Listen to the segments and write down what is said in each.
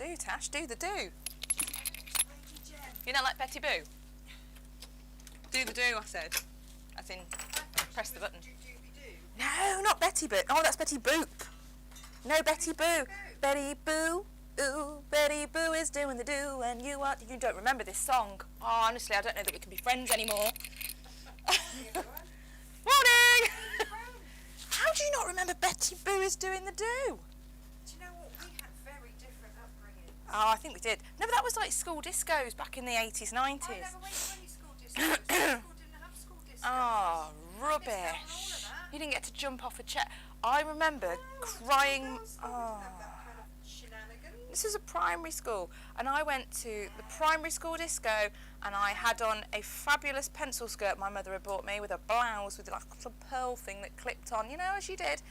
do, Tash. Do the do. You don't like Betty Boo? Do the do, I said. As in, press the button. No, not Betty Boo. Oh, that's Betty Boop. No, Betty Boo. Betty Boo. Ooh, Betty Boo is doing the do, and you don't remember this song. Oh, honestly, I don't know that we can be friends anymore. Morning! How do you not remember Betty Boo is doing the do? Do you know what? We had very different upbringings. Oh, I think we did. No, but that was like school discos back in the 80s, 90s. I never went to any school discos. School didn't have school discos. Oh, rubbish. You didn't get to jump off a chair. I remember crying. Oh. This was a primary school, and I went to the primary school disco, and I had on a fabulous pencil skirt my mother had bought me with a blouse with like a little pearl thing that clipped on, you know, as you did.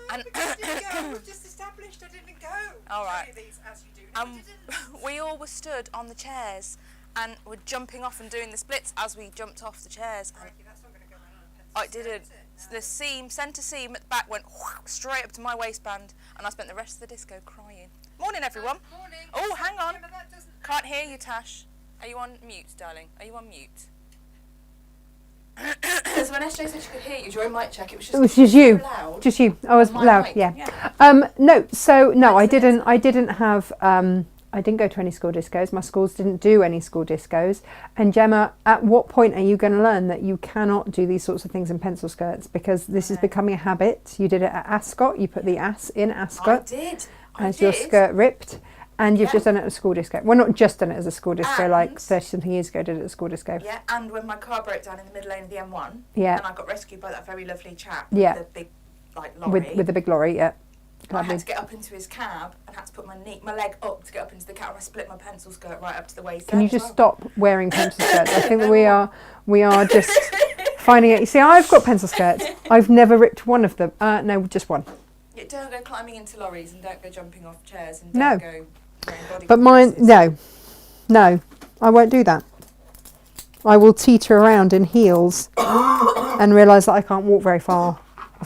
No, and I didn't go. I was just established. I didn't go. All right. These, as you do. No, we all were stood on the chairs and were jumping off and doing the splits as we jumped off the chairs. And that's not going to go on a pencil. Oh, it didn't. The seam, centre seam at the back went straight up to my waistband, and I spent the rest of the disco crying. Morning, everyone. Morning. Oh, hang on. Can't hear you, Tash. Are you on mute, darling? Are you on mute? Because when SJ said she could hear you during mic check, it was just you. Loud. Just you. I was loud. Mic. Yeah. Yeah. I didn't have. I didn't go to any school discos. My schools didn't do any school discos. And Gemma, at what point are you going to learn that you cannot do these sorts of things in pencil skirts? Because this is becoming a habit. You did it at Ascot. You put the ass in Ascot. I did. Your skirt ripped. And you've just done it at a school disco. Well, not just done it as a school disco, and like 30-something years ago, did it at a school disco. Yeah, and when my car broke down in the middle lane of the M1, yeah, and I got rescued by that very lovely chap yeah, with the big, like, lorry. With the big lorry, yeah. I had to get up into his cab and had to put my leg up to get up into the cab, and I split my pencil skirt right up to the waist. Can you just stop wearing pencil skirts? I think that we are just finding it. You see, I've got pencil skirts. I've never ripped one of them. No, just one. Yeah, don't go climbing into lorries, and don't go jumping off chairs, and don't go wearing body but mine, no, I won't do that. I will teeter around in heels and realise that I can't walk very far.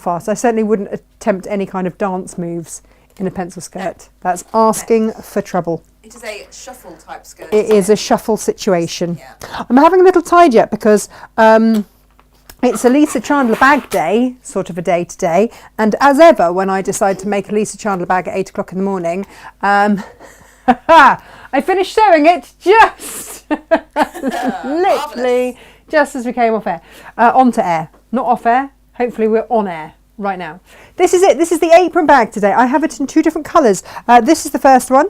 I certainly wouldn't attempt any kind of dance moves in a pencil skirt. That's asking for trouble. It is a shuffle type skirt. It is a shuffle situation. Yeah. I'm having a little tidy up because it's a Lisa Chandler bag day, sort of a day today. And as ever, when I decide to make a Lisa Chandler bag at 8 o'clock in the morning, I finished sewing it just literally just as we came off air, onto air, not off air. Hopefully we're on air right now. This is it. This is the apron bag today. I have it in 2 different colours. This is the first one.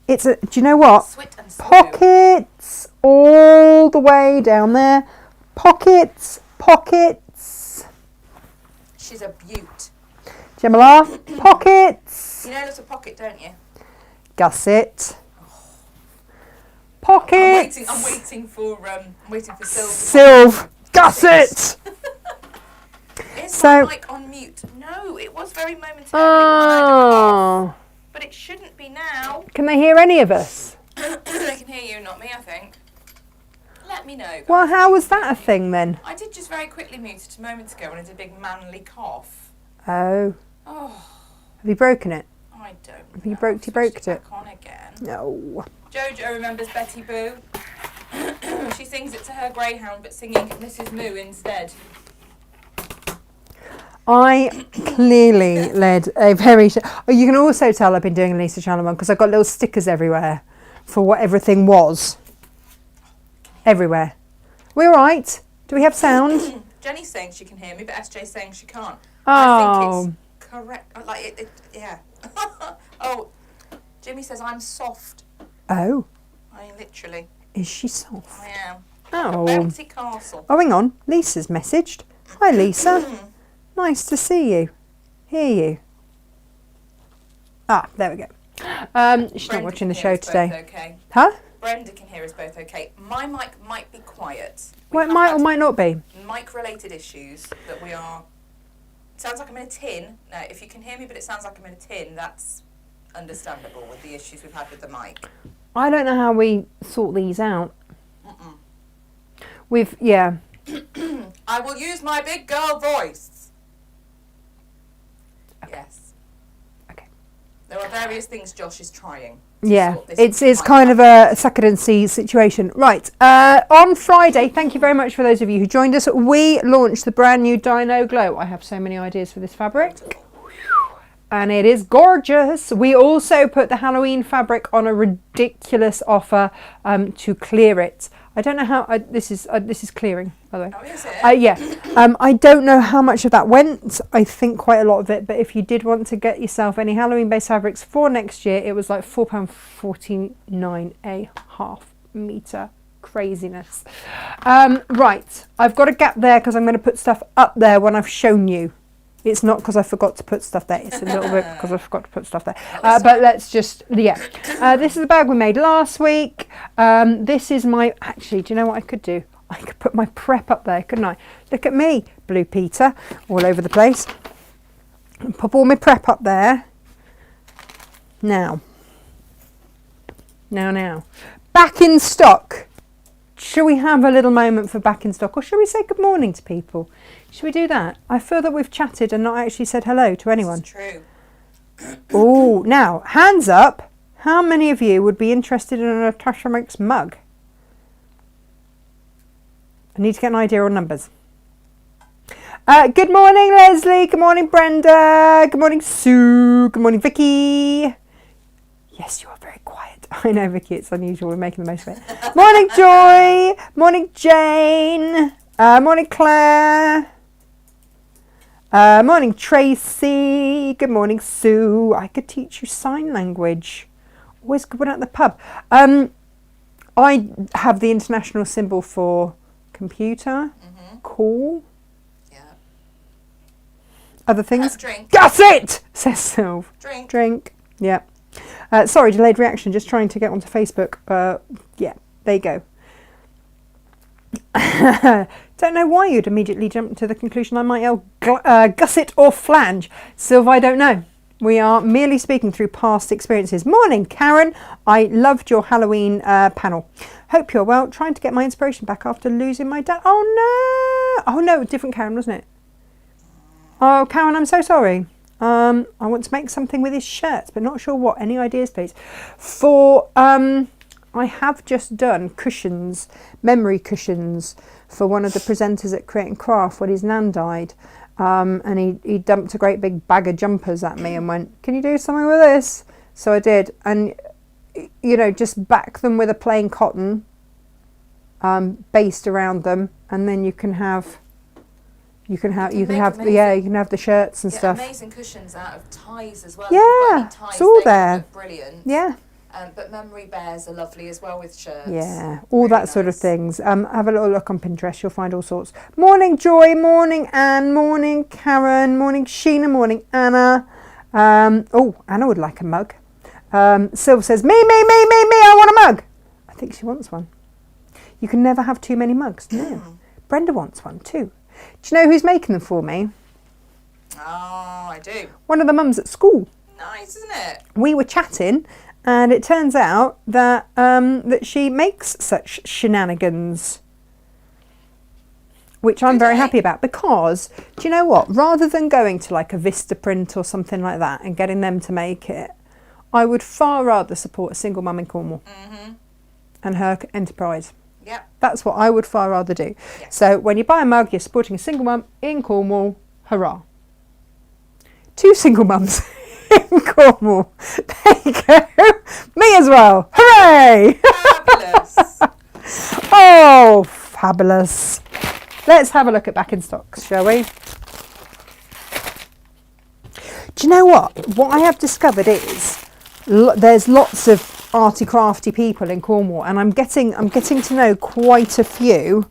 It's a, do you know what? Sweet and Pockets all the way down there. Pockets. She's a beaut. Gemma, pockets. You know there's a pocket, don't you? Gusset. Pockets. I'm waiting for Sylve. Gusset. Is my mic on mute? No, it was very momentarily. Oh. But it shouldn't be now. Can they hear any of us? They can hear you, not me, I think. Let me know, guys. Well, how was that a thing then? I did just very quickly mute it a moment ago when I did a big manly cough. Oh. Oh. Have you broken it? I don't know. Have you broke it? Back on again. No. Jojo remembers Betty Boo. She sings it to her greyhound, but singing Mrs. Moo instead. I clearly led a very... you can also tell I've been doing a Lisa Chandler one because I've got little stickers everywhere for what everything was. Everywhere. We're all right. Do we have sound? Jenny's saying she can hear me, but SJ's saying she can't. Oh. I think it's correct. Like, yeah. Oh, Jimmy says I'm soft. Oh. I mean, literally. Is she soft? I am. Oh. Like a bouncy castle. Oh, hang on. Lisa's messaged. Hi, Lisa. Nice to see you. Hear you. Ah, there we go. She's Brenda not watching the can show hear us today. both okay. Huh? Brenda can hear us both okay. My mic might be quiet. Well, it might or might not be. Mic-related issues that we are... It sounds like I'm in a tin. No, if you can hear me but it sounds like I'm in a tin, that's understandable with the issues we've had with the mic. I don't know how we sort these out. Yeah. I will use my big girl voice. Okay. Yes. Okay. There are various things Josh is trying. Yeah, it's kind of a suck it and see situation. Right, on Friday, thank you very much for those of you who joined us. We launched the brand new Dino Glow. I have so many ideas for this fabric. And it is gorgeous. We also put the Halloween fabric on a ridiculous offer to clear it. I don't know how this is clearing, by the way. Oh, is it? Yeah. I don't know how much of that went. I think quite a lot of it. But if you did want to get yourself any Halloween-based fabrics for next year, it was like £4.49 a half metre. Craziness. Right. I've got a gap there because I'm going to put stuff up there when I've shown you. It's not because I forgot to put stuff there. It's a little bit because I forgot to put stuff there. But let's just, yeah. This is the bag we made last week. This is my, actually, do you know what I could do? I could put my prep up there, couldn't I? Look at me, Blue Peter, all over the place. Pop all my prep up there. Now. Back in stock. Shall we have a little moment for back in stock, or shall we say good morning to people? Should we do that? I feel that we've chatted and not actually said hello to anyone. That's true. Oh, now, hands up. How many of you would be interested in a Natasha Makes mug? I need to get an idea on numbers. Good morning, Leslie. Good morning, Brenda. Good morning, Sue. Good morning, Vicky. Yes, you are very quiet. I know, Vicky, it's unusual. We're making the most of it. Morning, Joy. Morning, Jane. Morning, Claire. Morning, Tracy. Good morning, Sue. I could teach you sign language. Always good one at the pub. I have the international symbol for computer. Cool. Yeah. Other things? Drink. Gusset, says Sylv. Drink. Yeah. Sorry, delayed reaction. Just trying to get onto Facebook. Yeah, there you go. Don't know why you'd immediately jump to the conclusion I might yell gusset or flange. Sylv, I don't know. We are merely speaking through past experiences. Morning, Karen. I loved your Halloween panel. Hope you're well. Trying to get my inspiration back after losing my dad. Oh no, different Karen, wasn't it? Oh, Karen, I'm so sorry. I want to make something with his shirts, but not sure what. Any ideas, please? I have just done cushions, memory cushions, for one of the presenters at Create and Craft when his nan died. And he dumped a great big bag of jumpers at me and went, can you do something with this? So I did. And, you know, just back them with a plain cotton based around them, and then you can have the shirts and stuff. Amazing cushions out of ties as well. Yeah, ties, it's all there. Brilliant. Yeah. But memory bears are lovely as well with shirts. Yeah, all really that sort of things. Have a little look on Pinterest, you'll find all sorts. Morning, Joy. Morning, Anne. Morning, Karen. Morning, Sheena. Morning, Anna. Anna would like a mug. Sylv says, me, I want a mug. I think she wants one. You can never have too many mugs. No. Brenda wants one too. Do you know who's making them for me? Oh, I do. One of the mums at school. Nice, isn't it? We were chatting, and it turns out that that she makes such shenanigans, which I'm very happy about, because, do you know what? Rather than going to like a Vistaprint or something like that and getting them to make it, I would far rather support a single mum in Cornwall and her enterprise. Yep. That's what I would far rather do. Yes. So when you buy a mug, you're supporting a single mum in Cornwall. Hurrah. 2 single mums in Cornwall. There you go. Me as well. Hooray! Fabulous. Oh, fabulous. Let's have a look at back in stocks, shall we? Do you know what? What I have discovered is there's lots of arty crafty people in Cornwall, and I'm getting to know quite a few.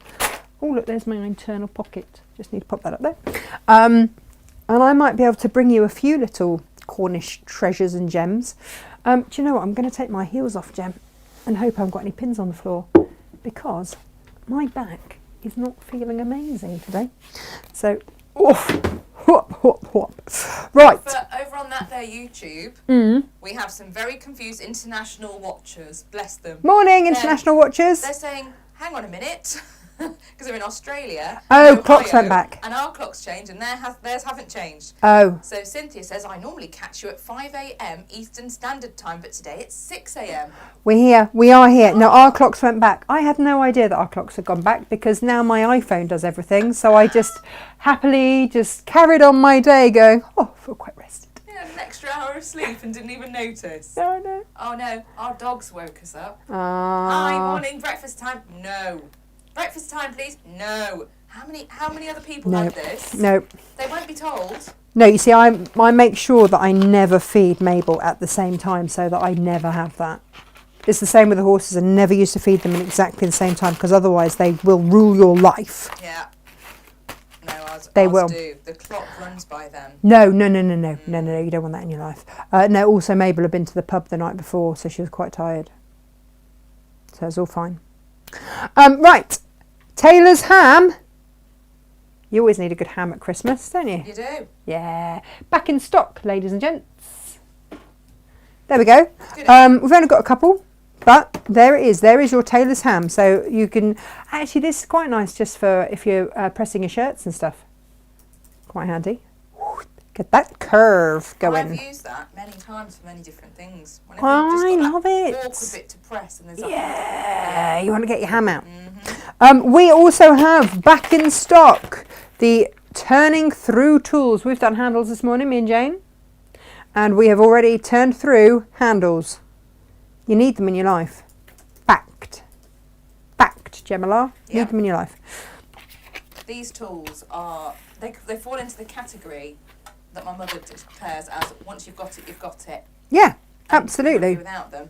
Oh look, there's my internal pocket. Just need to pop that up there. And I might be able to bring you a few little Cornish treasures and gems. Do you know what? I'm going to take my heels off, Gem, and hope I haven't got any pins on the floor, because my back is not feeling amazing today. So, whoop. Right. But over on that there YouTube, we have some very confused international watchers. Bless them. Morning, international watchers. They're saying, hang on a minute. because they're in Australia. Oh, and clocks Ohio, went back. And our clocks changed, and theirs haven't changed. Oh. So Cynthia says, I normally catch you at 5 a.m. Eastern Standard Time, but today it's 6 a.m. We're here. We are here. No, our clocks went back. I had no idea that our clocks had gone back because now my iPhone does everything. So I just happily just carried on my day going, oh, I feel quite rested. Yeah, an extra hour of sleep and didn't even notice. No, no. Oh no, our dogs woke us up. Hi, morning, breakfast time. No. Breakfast time, please. No. How many other people No. have this? No. They won't be told. No, you see, I make sure that I never feed Mabel at the same time so that I never have that. It's the same with the horses. I never used to feed them at exactly the same time because otherwise they will rule your life. Yeah. No, ours will. do. The clock runs by them. No, you don't want that in your life. No, also Mabel had been to the pub the night before, so she was quite tired. So it's all fine. Right, Taylor's ham. You always need a good ham at Christmas, don't you? You do. Yeah. Back in stock, ladies and gents. There we go. Good. We've only got a couple, but there it is. There is your Taylor's ham. So you can... Actually, this is quite nice just for if you're pressing your shirts and stuff. Quite handy. Get that curve going. I've used that many times for many different things. Whenever I you've just got love that it. awkward bit to press and there's Yeah, you want to get your ham out. We also have back in stock the turning through tools. We've done handles this morning, me and Jane, and we have already turned through handles. You need them in your life. Fact, Gemma. Yeah. Need them in your life. These tools are, they fall into the category that my mother declares as once you've got it, you've got it. Yeah, And absolutely. without them,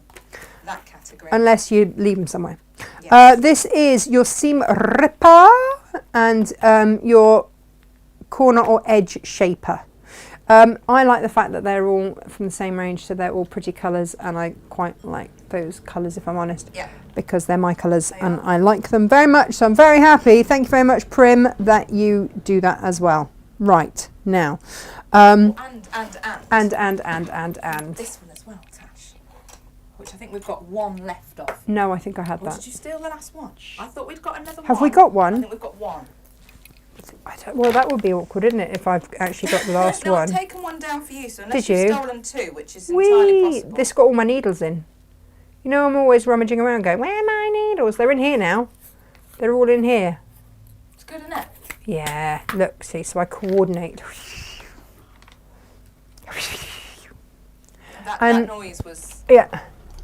that category. Unless you leave them somewhere. Yes. This is your seam ripper and your corner or edge shaper. I like the fact that they're all from the same range, so they're all pretty colours, and I quite like those colours, if I'm honest, Yeah. because they're my colours and I like them very much, so I'm very happy. Thank you very much, Prim, that you do that as well. Right, now. And. This one as well, Tash. Which I think we've got one left of. No, I think I had Or that. did you steal the last one? I thought we'd got another one. Have we got one? I think we've got one. Well, that would be awkward, isn't it, if I've actually got the last No, one? I've taken one down for you, so unless Did you've you? stolen two, which is entirely possible. This got all my needles in. You know, I'm always rummaging around going, where are my needles? They're in here now. They're all in here. It's good, isn't it? Yeah, look, see, so I coordinate. That noise was Yeah,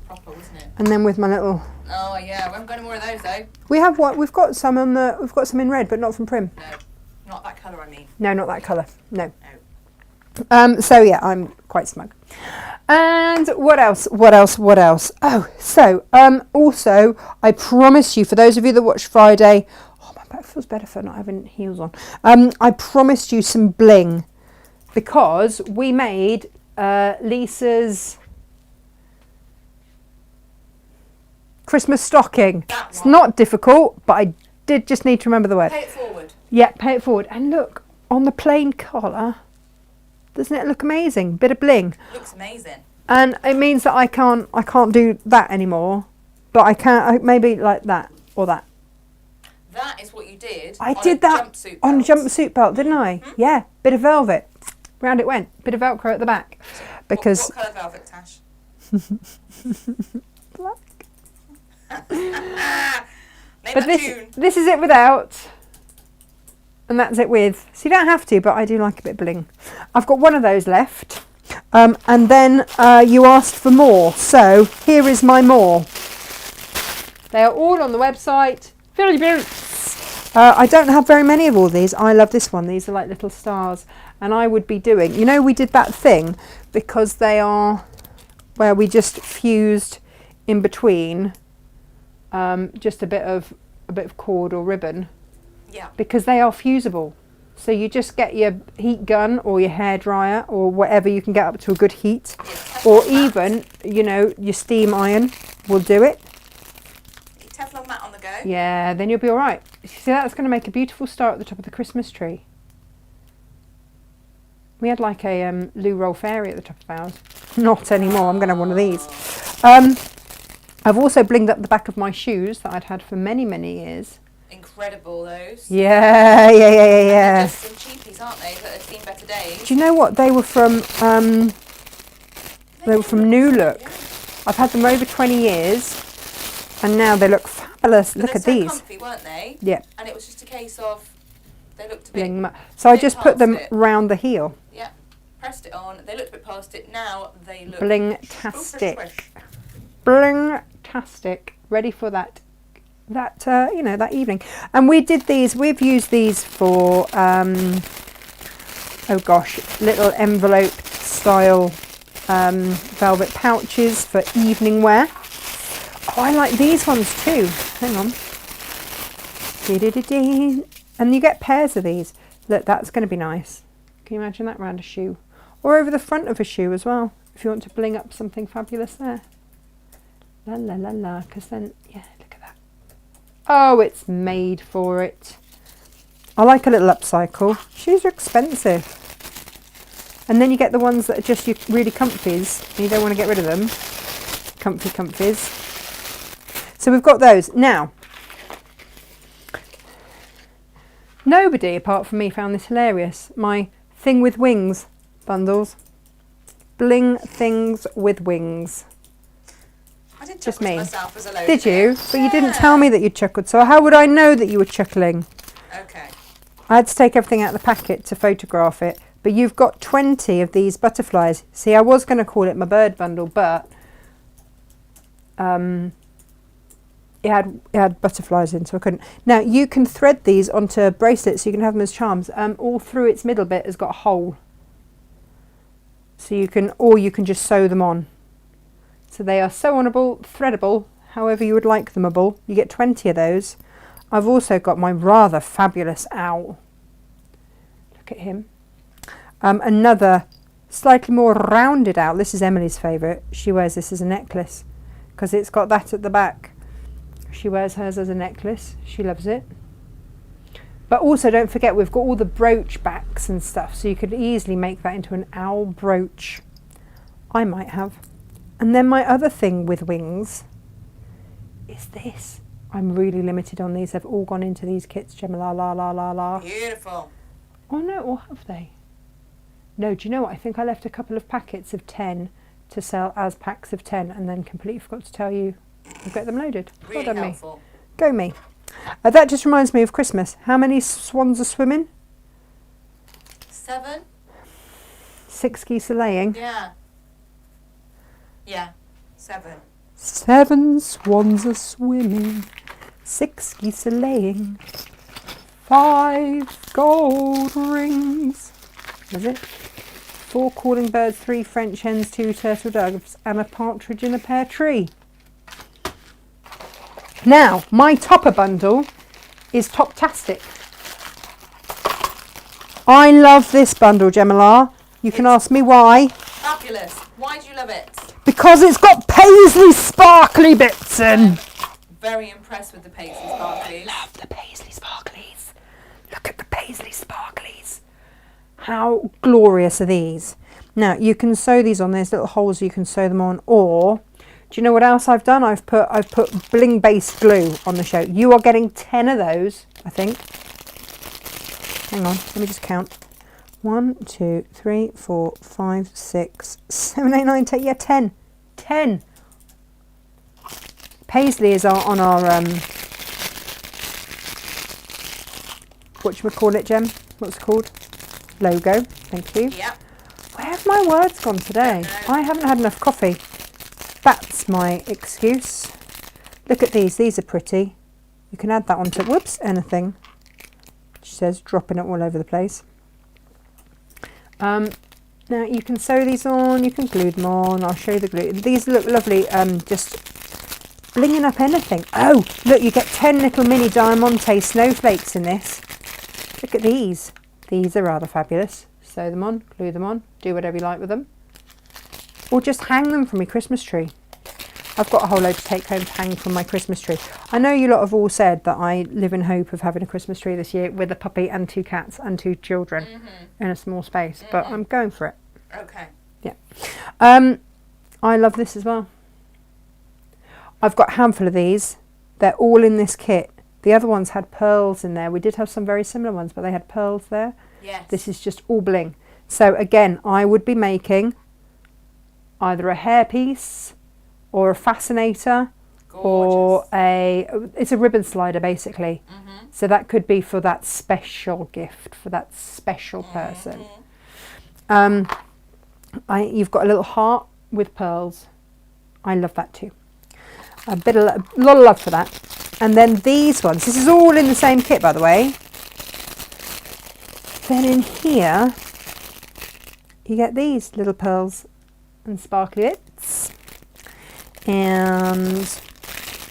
proper, wasn't it? and then with my little... Oh yeah, we haven't got any more of those though. We have one, we've got some in red, but not from Prim. No, not that colour I mean. No, not that colour, no. No. So yeah, I'm quite smug. And what else? Oh, so also I promise you, for those of you that watched Friday, oh, my back feels better for not having heels on. I promised you some bling because we made Lisa's Christmas stocking. It's not difficult, but I did just need to remember the word. Pay it forward. Yeah, pay it forward. And look, on the plain collar, doesn't it look amazing? Bit of bling. Looks amazing. And it means that I can't do that anymore, but I can maybe like that or that. That is what you did. I on did a that jumpsuit on a belt. jumpsuit belt, didn't I? Mhm. Yeah, bit of velvet. Round it went. Bit of Velcro at the back. Because What colour velvet, Tash? black. Name But that tune. this is it without. And that's it with. So you don't have to, but I do like a bit of bling. I've got one of those left. And then you asked for more. So here is my more. They are all on the website. Philly Boots. I don't have very many of all these. I love this one. These are like little stars. And I would be doing, you know, we did that thing because they are where we just fused in between just a bit of cord or ribbon. Yeah. Because they are fusible. So you just get your heat gun or your hairdryer or whatever you can get up to a good heat. Yes, Or Teflon mat. even, you know, your steam iron will do it. Teflon mat on the go. Yeah, then you'll be all right. You see, that's going to make a beautiful star at the top of the Christmas tree. We had like a loo roll fairy at the top of ours. Not anymore. I'm going to have one of these. I've also blinged up the back of my shoes that I'd had for many, many years. Incredible, those. Yeah. They're just some cheapies, aren't they, that have seen better days? Do you know what? They were from New Look. I've had them over 20 years, and now they look fabulous. But Look at they're so these. comfy, weren't they? Yeah. And it was just a case of they looked a bit. Bling. So I bit just put them past it. round the heel. Yeah. Pressed it on. They looked a bit past it. Now they look Bling-tastic. fresh. Bling-tastic. Ready for that that evening. And we did these. We've used these for oh gosh, little envelope style velvet pouches for evening wear. Oh, I like these ones too. Hang on. And you get pairs of these. Look, that's going to be nice. Can you imagine that around a shoe? Or over the front of a shoe as well, if you want to bling up something fabulous there. La la la la, because then, yeah, look at that. Oh, it's made for it. I like a little upcycle. Shoes are expensive. And then you get the ones that are just your really comfies, and you don't want to get rid of them. Comfies. So we've got those. Now, nobody apart from me found this hilarious. My thing with wings bundles. Bling things with wings. I did Just chuckle to me. myself as a load. Did you? But you didn't tell me that you chuckled. So how would I know that you were chuckling? Okay. I had to take everything out of the packet to photograph it. But you've got 20 of these butterflies. See, I was going to call it my bird bundle, but it had butterflies in, so I couldn't. Now, you can thread these onto bracelets, so you can have them as charms. All through its middle bit has got a hole. So you can, or you can just sew them on. So they are sew-onable, threadable, however you would like them-able. You get 20 of those. I've also got my rather fabulous owl. Look at him. Another slightly more rounded owl. This is Emily's favourite. She wears this as a necklace because it's got that at the back. She wears hers as a necklace. She loves it. But also don't forget we've got all the brooch backs and stuff, so you could easily make that into an owl brooch. I might have. And then my other thing with wings is this. I'm really limited on these. They've all gone into these kits. Gemma, la la la la la. Beautiful. Oh no, or have they? No, do you know what? I think I left a couple of packets of 10 to sell as packs of 10 and then completely forgot to tell you I'll get them loaded. Really well done helpful. me. Go me. That just reminds me of Christmas. How many swans are swimming? 7? 6 geese are laying. Yeah. Yeah. 7. 7 swans are swimming. 6 geese are laying. 5 gold rings. Was it? 4 calling birds, 3 French hens, 2 turtle doves, and a partridge in a pear tree. Now, my topper bundle is Top-tastic. I love this bundle, Gemma. You can ask me why. Fabulous. Why do you love it? Because it's got paisley sparkly bits in. Very impressed with the paisley sparklies. I love the paisley sparklies. Look at the paisley sparklies. How glorious are these? Now, you can sew these on. There's little holes you can sew them on. Or, do you know what else I've done? I've put bling based glue on the show. You are getting 10 of those, I think. Hang on, let me just count. 1, 2, 3, 4, 5, 6, 7, 8, 9, 10. Yeah, 10. 10. Paisley is on our whatchamacallit, Gem? What's it called? Logo. Thank you. Yeah. Where have my words gone today? I haven't had enough coffee. That's my excuse. Look at these. These are pretty. You can add that onto, whoops, anything. She says, dropping it all over the place. Now you can sew these on, you can glue them on. I'll show you the glue. These look lovely, just blinging up anything. Oh, look, you get 10 little mini diamante snowflakes in this. Look at these. These are rather fabulous. Sew them on, glue them on, do whatever you like with them. Or just hang them from my Christmas tree. I've got a whole load to take home to hang from my Christmas tree. I know you lot have all said that I live in hope of having a Christmas tree this year with a puppy and 2 cats and 2 children in a small space, but I'm going for it. Okay. Yeah. I love this as well. I've got a handful of these. They're all in this kit. The other ones had pearls in there. We did have some very similar ones, but they had pearls there. Yes. This is just all bling. So again, I would be making either a hairpiece or a fascinator or it's a ribbon slider basically. So that could be for that special gift, for that special person. You've got a little heart with pearls. I love that too. A lot of love for that. And then these ones, this is all in the same kit by the way. Then in here you get these little pearls and sparkly bits. And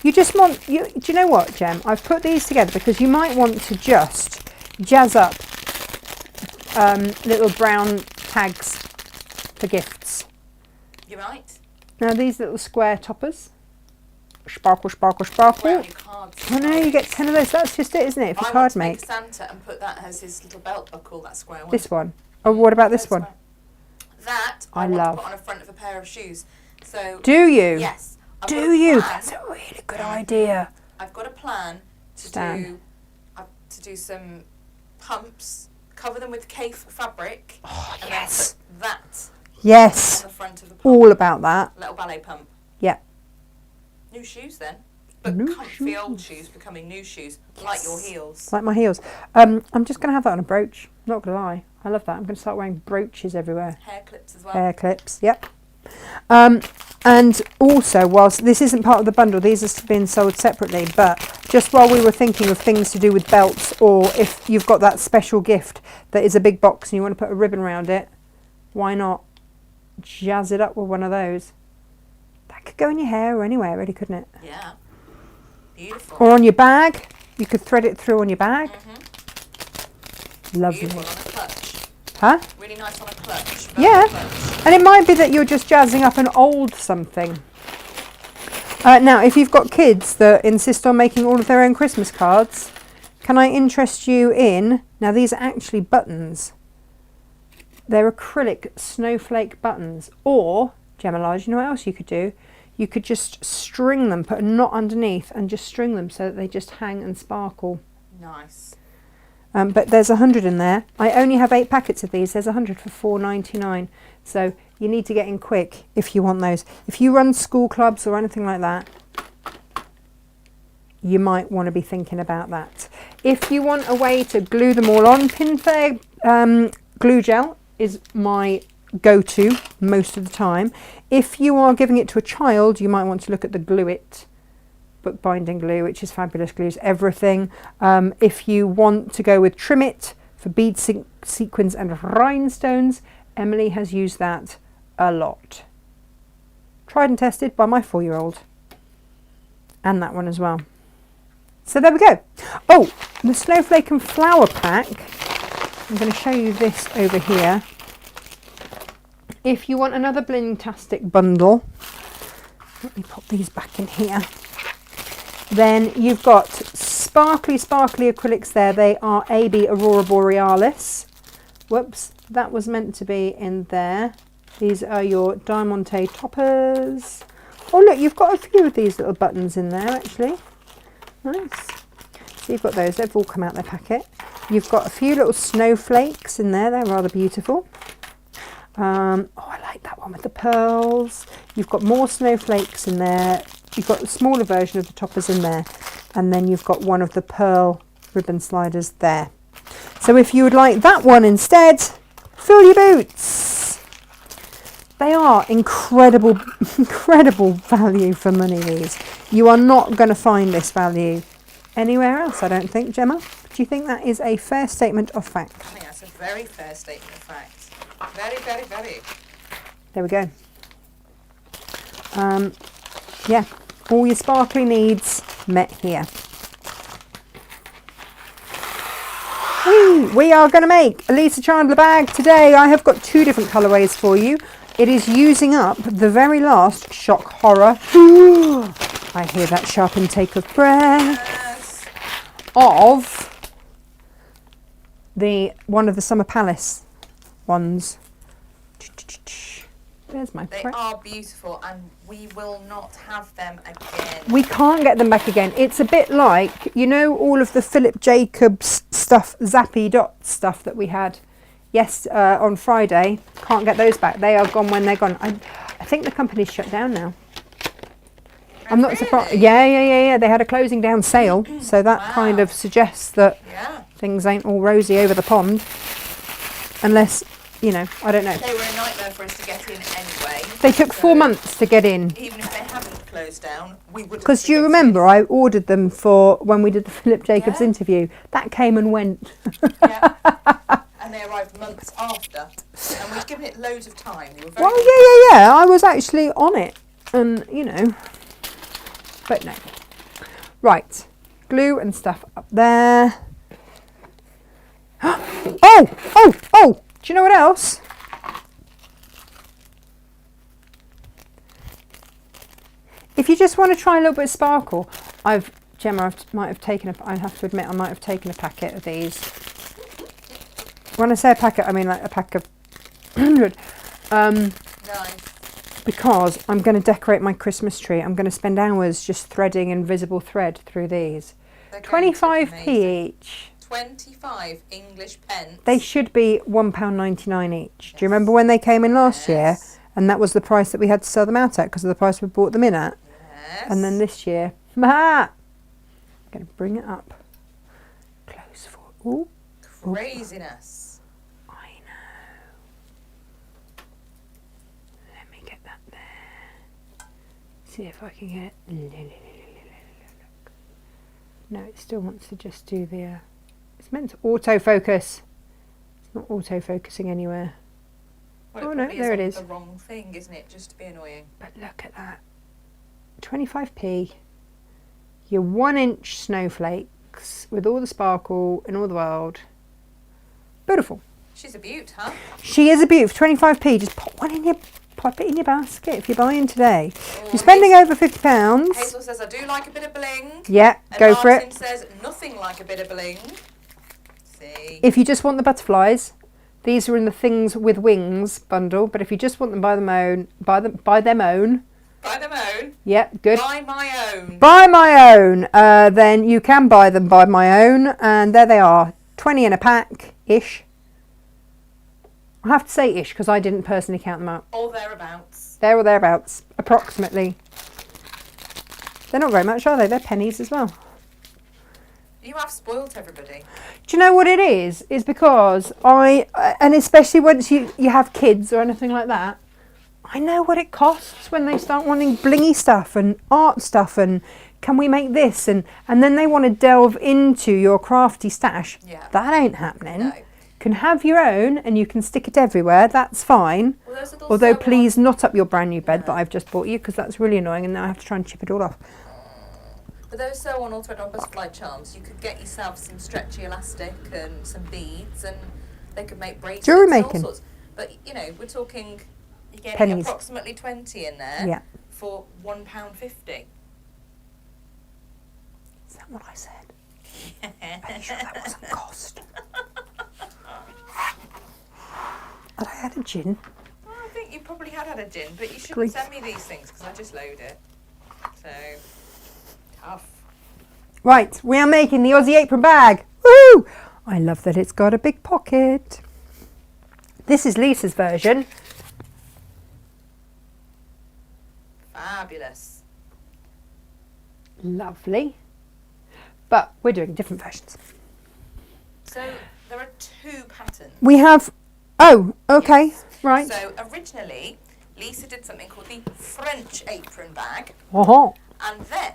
you just want, do you know what, Jem? I've put these together because you might want to just jazz up little brown tags for gifts. You're right. Now these little square toppers. Sparkle, sparkle, sparkle. Well, your cards. Oh no, you get 10 of those. That's just it, isn't it? If you card make make. Santa and put that as his little belt buckle, that square one. This one. Oh, what about this one? Square. That I want to put on the front of a pair of shoes. So do you? Yes. Do you? That's a really good idea. I've got a plan to do some pumps, cover them with KAFE fabric, and then put that yes. on the front of the pump. All about that. Little ballet pump. Yeah. New shoes then. But New comfy shoes. old shoes becoming new shoes, like your heels. Like my heels. I'm just going to have that on a brooch. Not going to lie. I love that. I'm going to start wearing brooches everywhere. Hair clips as well. Hair clips, yep. And also, whilst this isn't part of the bundle, these are being sold separately, but just while we were thinking of things to do with belts, or if you've got that special gift that is a big box and you want to put a ribbon around it, why not jazz it up with one of those? That could go in your hair or anywhere, really, couldn't it? Yeah. Beautiful. Or on your bag. You could thread it through on your bag. Lovely. Beautiful on a clutch. Huh? Really nice on a clutch. Yeah. Clutch. And it might be that you're just jazzing up an old something. Now, if you've got kids that insist on making all of their own Christmas cards, can I interest you in... Now, these are actually buttons. They're acrylic snowflake buttons. Or, Gemini, you know what else you could do? You could just string them, put a knot underneath and just string them so that they just hang and sparkle. Nice. But there's 100 in there. I only have 8 packets of these. There's 100 for $4.99. So you need to get in quick if you want those. If you run school clubs or anything like that, you might want to be thinking about that. If you want a way to glue them all on, Pinfair glue gel is my go-to most of the time. If you are giving it to a child, you might want to look at the Glue It bookbinding glue, which is fabulous, glues everything. If you want to go with Trim It for bead sequins and rhinestones, Emily has used that a lot. Tried and tested by my 4-year-old. And that one as well. So there we go. Oh, the Snowflake and Flower Pack. I'm going to show you this over here. If you want another Blingtastic bundle, let me pop these back in here. Then you've got sparkly acrylics there. They are AB Aurora Borealis. Whoops, that was meant to be in there. These are your Diamante toppers. Oh look, you've got a few of these little buttons in there actually. Nice. So you've got those, they've all come out their packet. You've got a few little snowflakes in there, they're rather beautiful. Oh, I like that one with the pearls. You've got more snowflakes in there. You've got the smaller version of the toppers in there. And then you've got one of the pearl ribbon sliders there. So if you would like that one instead, fill your boots. They are incredible, incredible value for money, these. You are not going to find this value anywhere else, I don't think, Gemma. Do you think that is a fair statement of fact? I think that's a very fair statement of fact. Very, very, very. There we go. Yeah, all your sparkly needs met here. We are going to make a Lisa Chandler bag today. I have got 2 different colourways for you. It is using up the very last shock horror. I hear that sharp intake of breath. Of one of the Summer Palace ones. There's my They friend. are beautiful, and we will not have them again. We can't get them back again. It's a bit like, you know, all of the Philip Jacobs stuff, Zappy Dot stuff that we had on Friday. Can't get those back. They are gone when they're gone. I think the company's shut down now. I'm not surprised. Really? Yeah. They had a closing down sale, so that kind of suggests that things ain't all rosy over the pond. Unless, you know, I don't know. They were a nightmare for us to get in anyway. They took 4 months to get in. Even if they hadn't closed down, we would have. Because do you remember, I ordered them for when we did the Philip Jacobs interview. That came and went. Yeah. And they arrived months after. And we'd given it loads of time. They were very Well, yeah. I was actually on it. And, you know. But no. Right. Glue and stuff up there. Oh! Do you know what else? If you just want to try a little bit of sparkle, Gemma, I have to admit, I might have taken a packet of these. When I say a packet, I mean like a pack of 100. nice. Because I'm going to decorate my Christmas tree. I'm going to spend hours just threading invisible thread through these. 25p each. 25 English pence. They should be £1.99 each. Yes. Do you remember when they came in last year? And that was the price that we had to sell them out at because of the price we bought them in at. Yes. And then this year, I'm going to bring it up close for. Ooh. Craziness. I know. Let me get that there. See if I can get. No, it still wants to just do the. It's meant to autofocus. It's not autofocusing anywhere. Well, oh no, there it is. The wrong thing, isn't it? Just to be annoying. But look at that. 25p. Your 1-inch snowflakes with all the sparkle in all the world. Beautiful. She's a beaut, huh? She is a beaut. For 25p, just pop it in your basket if you're buying today. If you're spending over £50. Hazel says, I do like a bit of bling. Yeah, and go for Martin it. says, nothing like a bit of bling. See. If you just want the butterflies, these are in the Things with Wings bundle. But if you just want them by them own. Yeah, good. Buy my own. Buy my own. Then you can buy them by my own, and there they are, 20 in a pack ish. I have to say ish because I didn't personally count them out. Or thereabouts. There or thereabouts, approximately. They're not very much, are they? They're pennies as well. You have spoilt everybody. Do you know what it is? It's because and especially once you have kids or anything like that, I know what it costs when they start wanting blingy stuff and art stuff and can we make this and then they want to delve into your crafty stash. Yeah. That ain't happening. No. Can have your own and you can stick it everywhere. That's fine. Well, although please not up your brand new bed that I've just bought you because that's really annoying and now I have to try and chip it all off. For those sew on or thread on butterfly charms, you could get yourself some stretchy elastic and some beads and they could make bracelets Jewellery and all making. sorts. But, you know, we're talking, you're getting Pennies. approximately 20 in there for £1.50. Is that what I said? Are you sure that wasn't cost? Had I had a gin? Well, I think you probably had a gin, but you shouldn't Grief. send me these things because I just load it. So, tough. Right, we are making the Aussie apron bag. Woo! I love that it's got a big pocket. This is Lisa's version. Fabulous. Lovely. But we're doing different versions. So, there are two patterns. We have... Oh, okay, Yes. right. So, originally, Lisa did something called the French apron bag. Uh-huh. And then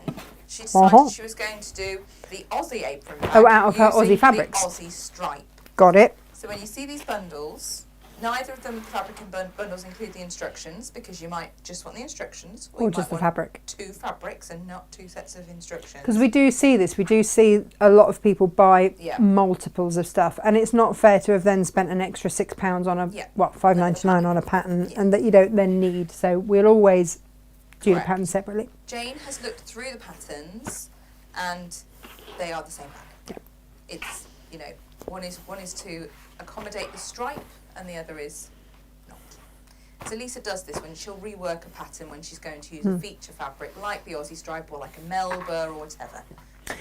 she decided she was going to do the Aussie apron bag. Oh, out of her using Aussie fabrics. The Aussie stripe. Got it. So when you see these bundles, neither of them, the fabric and bundles, include the instructions because you might just want the instructions. Or you just might the want fabric. 2 fabrics and not 2 sets of instructions. Because we do see this. We do see a lot of people buy Yeah. multiples of stuff. And it's not fair to have then spent an extra £6 on a, £5.99 on a pattern and that you don't then need. So we'll always do the pattern separately. Jane has looked through the patterns and they are the same bag. Yep. It's, you know, one is to accommodate the stripe and the other is not. So Lisa does this when she'll rework a pattern when she's going to use a feature fabric like the Aussie stripe or like a Melba or whatever.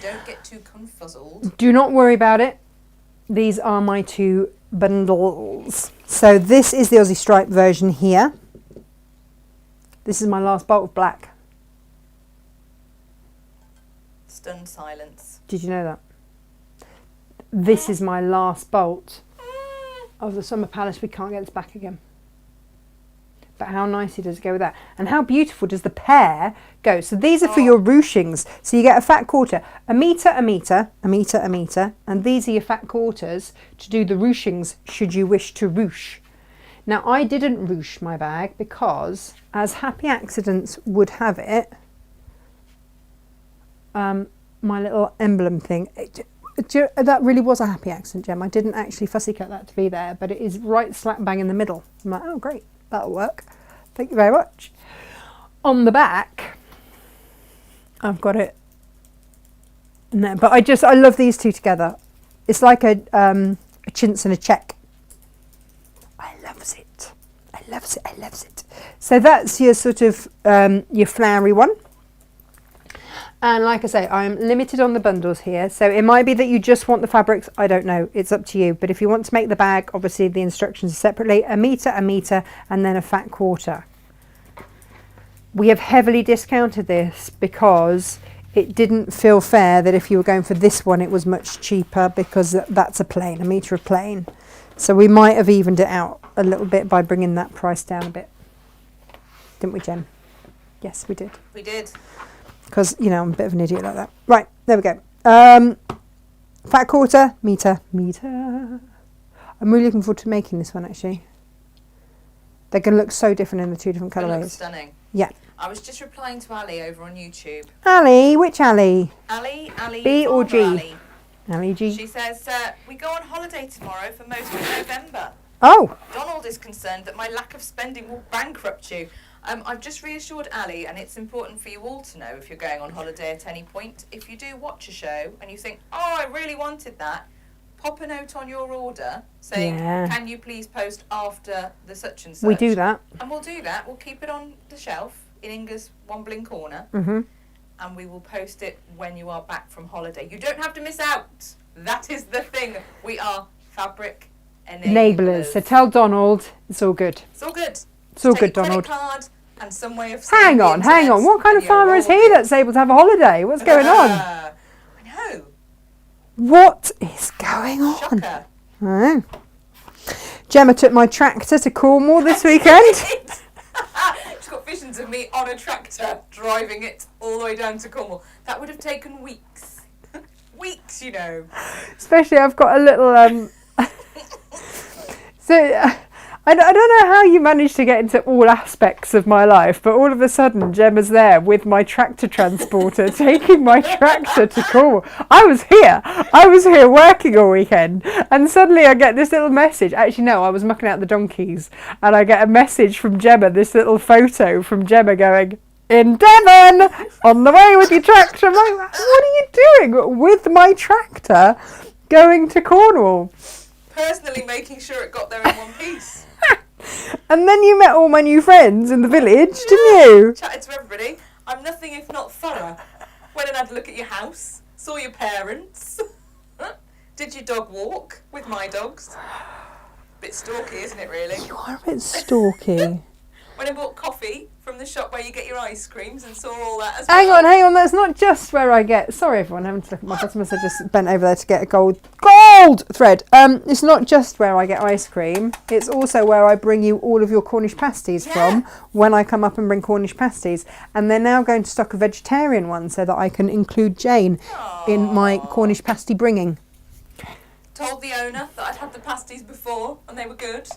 Don't get too confuzzled. Do not worry about it. These are my 2 bundles. So this is the Aussie stripe version here. This is my last bolt of black. Stunned silence. Did you know that? This is my last bolt of the Summer Palace. We can't get this back again. But how nicely does it go with that? And how beautiful does the pear go? So these are for your ruchings. So you get a fat quarter, a metre, a metre, a metre, a metre. And these are your fat quarters to do the ruchings should you wish to ruche. Now I didn't ruche my bag because, as happy accidents would have it, my little emblem thing, that really was a happy accident, Gem. I didn't actually fussy cut that to be there, but it is right slap bang in the middle. I'm like, oh great. That'll work. Thank you very much. On the back, I've got it. No, but I love these 2 together. It's like a chintz and a check. I loves it. I loves it. I loves it. So that's your sort of your flowery one. And like I say, I'm limited on the bundles here. So it might be that you just want the fabrics. I don't know. It's up to you. But if you want to make the bag, obviously the instructions are separately. A metre, and then a fat quarter. We have heavily discounted this because it didn't feel fair that if you were going for this one, it was much cheaper because that's a plain, a metre of plain. So we might have evened it out a little bit by bringing that price down a bit. Didn't we, Jen? Yes, we did. We did. Because, you know, I'm a bit of an idiot like that. Right, there we go. Fat quarter, metre. I'm really looking forward to making this one, actually. They're going to look so different in the 2 different It looks colourways. stunning. Yeah. I was just replying to Ali over on YouTube. Ali, which Ali? Ali, B or G? Ali. Ali G. She says, we go on holiday tomorrow for most of November. Oh, Donald is concerned that my lack of spending will bankrupt you. I've just reassured Ali, and it's important for you all to know if you're going on holiday at any point. If you do watch a show and you think, oh, I really wanted that, pop a note on your order saying, can you please post after the such and such? we do that. And we'll do that. We'll keep it on the shelf in Inga's One Bling corner. And we will post it when you are back from holiday. You don't have to miss out. That is the thing. We are fabric enablers. So tell Donald it's all good. It's all good. It's all Take good, a credit Donald. card and some way of Hang on. What kind of farmer is he that's able to have a holiday? What's going on? I know. What is going on? Shocker. Oh. Gemma took my tractor to Cornwall this weekend. She's got visions of me on a tractor driving it all the way down to Cornwall. That would have taken weeks. Weeks, you know. Especially I've got a little... I don't know how you managed to get into all aspects of my life, but all of a sudden Gemma's there with my tractor transporter, taking my tractor to Cornwall. I was here working all weekend, and suddenly I get this little message. Actually, no, I was mucking out the donkeys, and I get a message from Gemma, this little photo from Gemma going, in Devon, on the way with your tractor. I'm like, what are you doing with my tractor going to Cornwall? Personally making sure it got there in one piece. And then you met all my new friends in the village, didn't you? Chatted to everybody. I'm nothing if not thorough. Went and had a look at your house. Saw your parents. Did your dog walk with my dogs? Bit stalky, isn't it, really? You are a bit stalky. Went and bought coffee from the shop where you get your ice creams and saw all that as well. Hang on, that's not just where I get... Sorry everyone, having to look at my customers. I just bent over there to get a gold thread. It's not just where I get ice cream, it's also where I bring you all of your Cornish pasties from when I come up and bring Cornish pasties. And they're now going to stock a vegetarian one so that I can include Jane in my Cornish pasty bringing. Told the owner that I'd had the pasties before and they were good.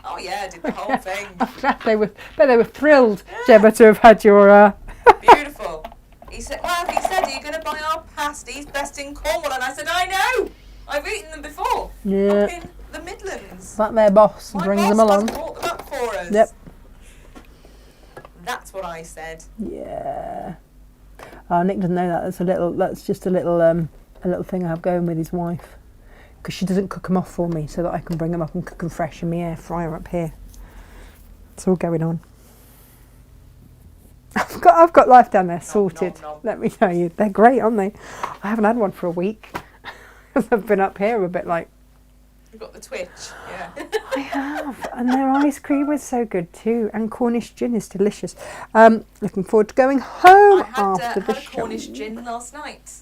Oh yeah, I did the whole thing. I'm glad they were thrilled, Gemma, to have had your... Beautiful. He said, are you going to buy our pasties best in Cornwall? And I said, I know. I've eaten them before. Yeah. Up in the Midlands. That their boss My brings boss them along. has brought them up for us. Yep. That's what I said. Yeah. Oh, Nick doesn't know that. That's just a little thing I have going with his wife. Because she doesn't cook them off for me so that I can bring them up and cook them fresh in my air fryer up here. It's all going on. I've got life down there sorted. nom. Let me tell you, they're great, aren't they? I haven't had one for a week. I've been up here a bit like. You've got the twitch, yeah. I have, and their ice cream is so good too, and Cornish gin is delicious. Looking forward to going home after the had a show. Cornish gin last night.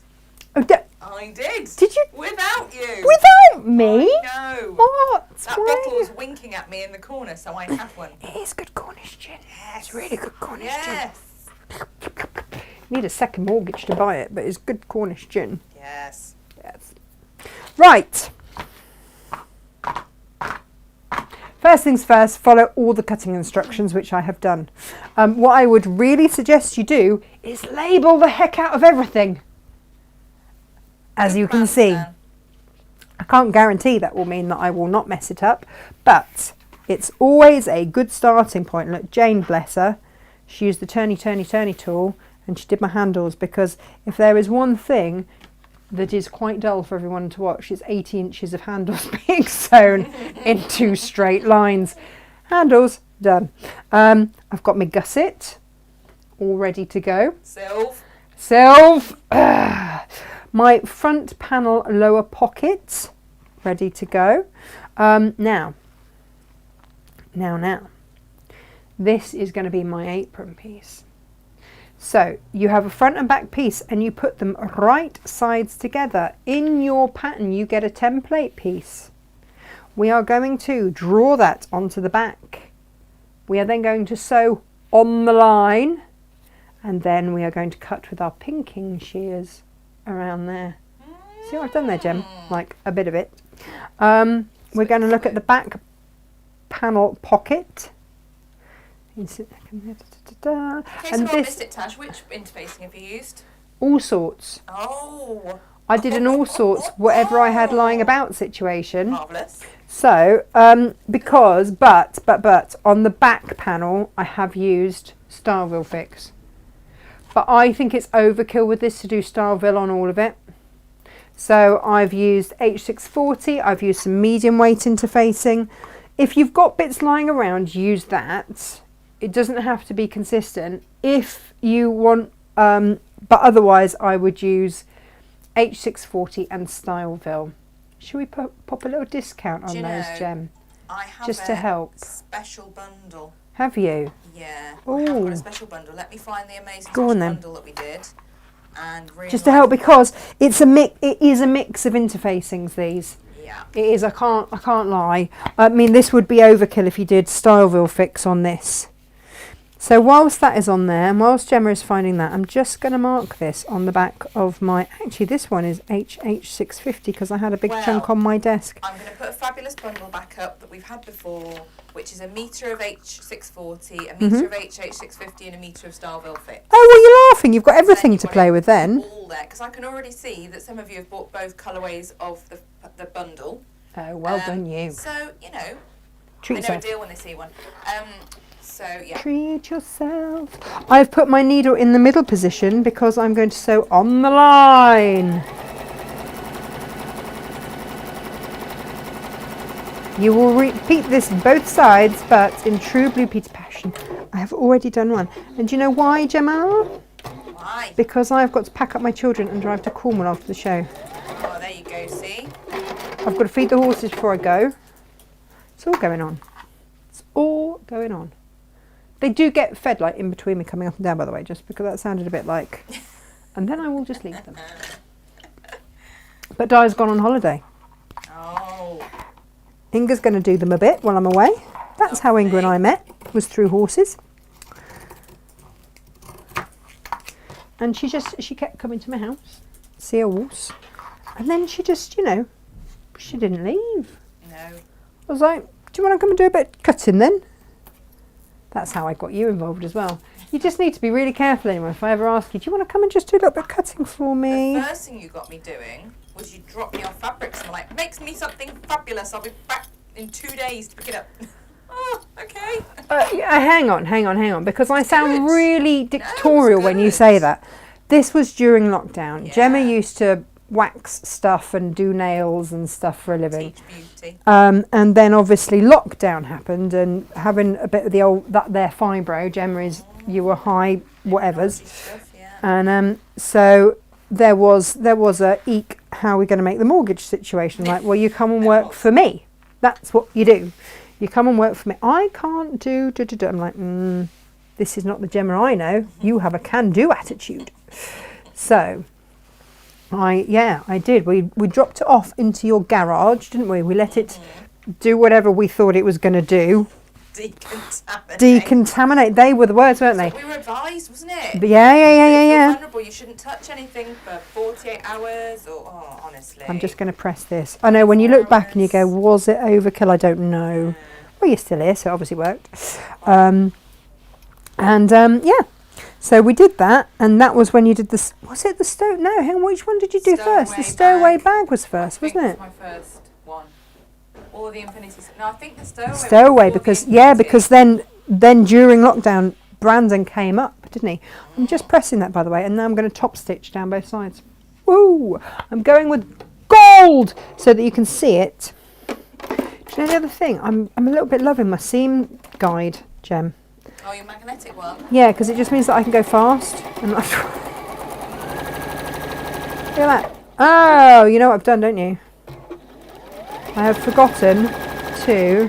Oh, I did. Did you? Without you. Without me? No. What? That Why? bottle was winking at me in the corner, so I had one. It is good Cornish gin. Yes. It's really good Cornish Yes. gin. Need a second mortgage to buy it, but it's good Cornish gin. Yes. Yes. Right. First things first, follow all the cutting instructions, which I have done. What I would really suggest you do is label the heck out of everything. As you can see, I can't guarantee that will mean that I will not mess it up, but it's always a good starting point. Look, Jane, bless her, she used the turny tool and she did my handles, because if there is one thing that is quite dull for everyone to watch, it's 80 inches of handles being sewn in 2 straight lines. Handles, done. I've got my gusset all ready to go. Sylve. My front panel lower pocket ready to go. Now. This is going to be my apron piece. So you have a front and back piece and you put them right sides together. In your pattern you get a template piece. We are going to draw that onto the back. We are then going to sew on the line, and then we are going to cut with our pinking shears around there. See what I've done there, Jem? Like a bit of it. We're going to look at the back panel pocket. In case And anyone this, missed it, Tash, which interfacing have you used? all sorts. Oh. I did an all sorts, whatever I had lying about situation. Marvellous. So, because, but, on the back panel, I have used Starville Fix. But I think it's overkill with this to do Starville on all of it. So I've used H640, I've used some medium weight interfacing. If you've got bits lying around, use that. It doesn't have to be consistent. If you want, but otherwise I would use H640 and Styleville. Should we pop a little discount on those, Jem? I have just to help. Special bundle. Have you? Yeah. Ooh. I have got a special bundle. Let me find the amazing Go on then. bundle that we did. And Just to help, because it's it is a mix of interfacings, these. Yeah. It is, I can't lie. I mean, this would be overkill if you did Styleville Fix on this. So whilst that is on there, and whilst Gemma is finding that, I'm just going to mark this on the back of my, actually this one is HH650 because I had a big chunk on my desk. I'm going to put a fabulous bundle back up that we've had before, which is a metre of H640, a metre of HH650 and a metre of Styleville Fix. Oh, well, you're laughing. You've got everything to play with then. All there, because I can already see that some of you have bought both colourways of the bundle. Oh, well done you. So, you know, Treat they know a yourself. deal when they see one. So, yeah. Treat yourself. I've put my needle in the middle position because I'm going to sew on the line. You will repeat this both sides, but in true Blue Peter passion, I have already done one. And do you know why, Gemma? Why? Because I've got to pack up my children and drive to Cornwall after the show. Oh, there you go, see? I've got to feed the horses before I go. It's all going on. It's all going on. They do get fed like in between me coming up and down, by the way, just because that sounded a bit like... And then I will just leave them. But Di's gone on holiday. Oh. Inga's going to do them a bit while I'm away. That's how Inga and I met, was through horses. And she kept coming to my house, see a horse. And then she just, you know, she didn't leave. No. I was like, do you want to come and do a bit of cutting then? That's how I got you involved as well. You just need to be really careful anyway. If I ever ask you, do you want to come and just do a little bit of cutting for me? The first thing you got me doing was you dropped me off fabrics and were like, makes me something fabulous. I'll be back in 2 days to pick it up. Oh, okay. Yeah, hang on, because I sound good. really dictatorial when you good. say that. This was during lockdown. Yeah. Gemma used to wax stuff and do nails and stuff for a living. Teach beauty. And then obviously lockdown happened, and having a bit of the old that there fibro, Gemma is you were high whatevers, Stuff, yeah. and so there was a eek. How are we going to make the mortgage situation? Like, well, you come and work for me. That's what you do. You come and work for me. I can't do. I'm like, this is not the Gemma I know. You have a can-do attitude. So, I did. We dropped it off into your garage, didn't we? We let it do whatever we thought it was going to do. Decontaminate. They were the words, weren't they? We were advised, wasn't it? But yeah. If you're vulnerable, you shouldn't touch anything for 48 hours, or honestly. I'm just going to press this. I know when you look back and you go, was it overkill? I don't know. Well, you're still here, so it obviously worked. So we did that, and that was when you did this. Was it the stow? No, hang on, which one did you do first? The stowaway bag was first, wasn't it? My first one. Or the infinity. No, I think the stowaway. Stowaway, because then during lockdown, Brandon came up, didn't he? I'm just pressing that, by the way, and now I'm going to top stitch down both sides. Woo! I'm going with gold so that you can see it. Do you know the other thing? I'm a little bit loving my seam guide, Gem. Oh, your magnetic one? Yeah, because it just means that I can go fast. And look at that. Oh, you know what I've done, don't you? I have forgotten to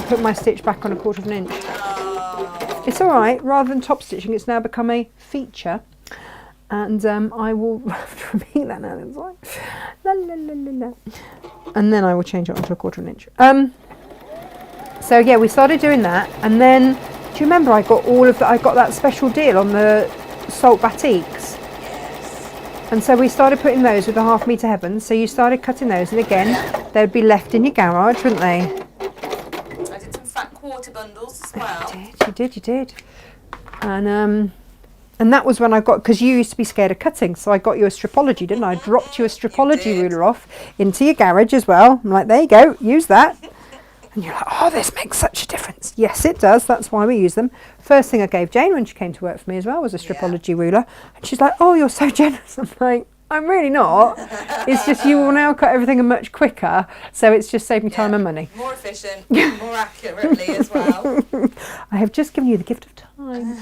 put my stitch back on 1/4 of an inch. Oh. It's all right. Rather than top stitching, it's now become a feature. And I will repeat that now. It's like, la, la, la, la, la. And then I will change it onto 1/4 of an inch. So yeah, we started doing that, and then do you remember I got that special deal on the salt batiks? Yes. And so we started putting those with the 1/2 metre heavens. So you started cutting those, and again, they'd be left in your garage, wouldn't they? I did some fat quarter bundles as well. You did. And that was when I got, because you used to be scared of cutting, so I got you a stripology, didn't I? I dropped you a stripology ruler off into your garage as well. I'm like, there you go, use that. And you're like, oh, this makes such a difference. Yes, it does. That's why we use them. First thing I gave Jane when she came to work for me as well was a stripology ruler. And she's like, oh, you're so generous. I'm like, I'm really not. It's just you will now cut everything much quicker. So it's just saving time and money. More efficient, more accurately as well. I have just given you the gift of time.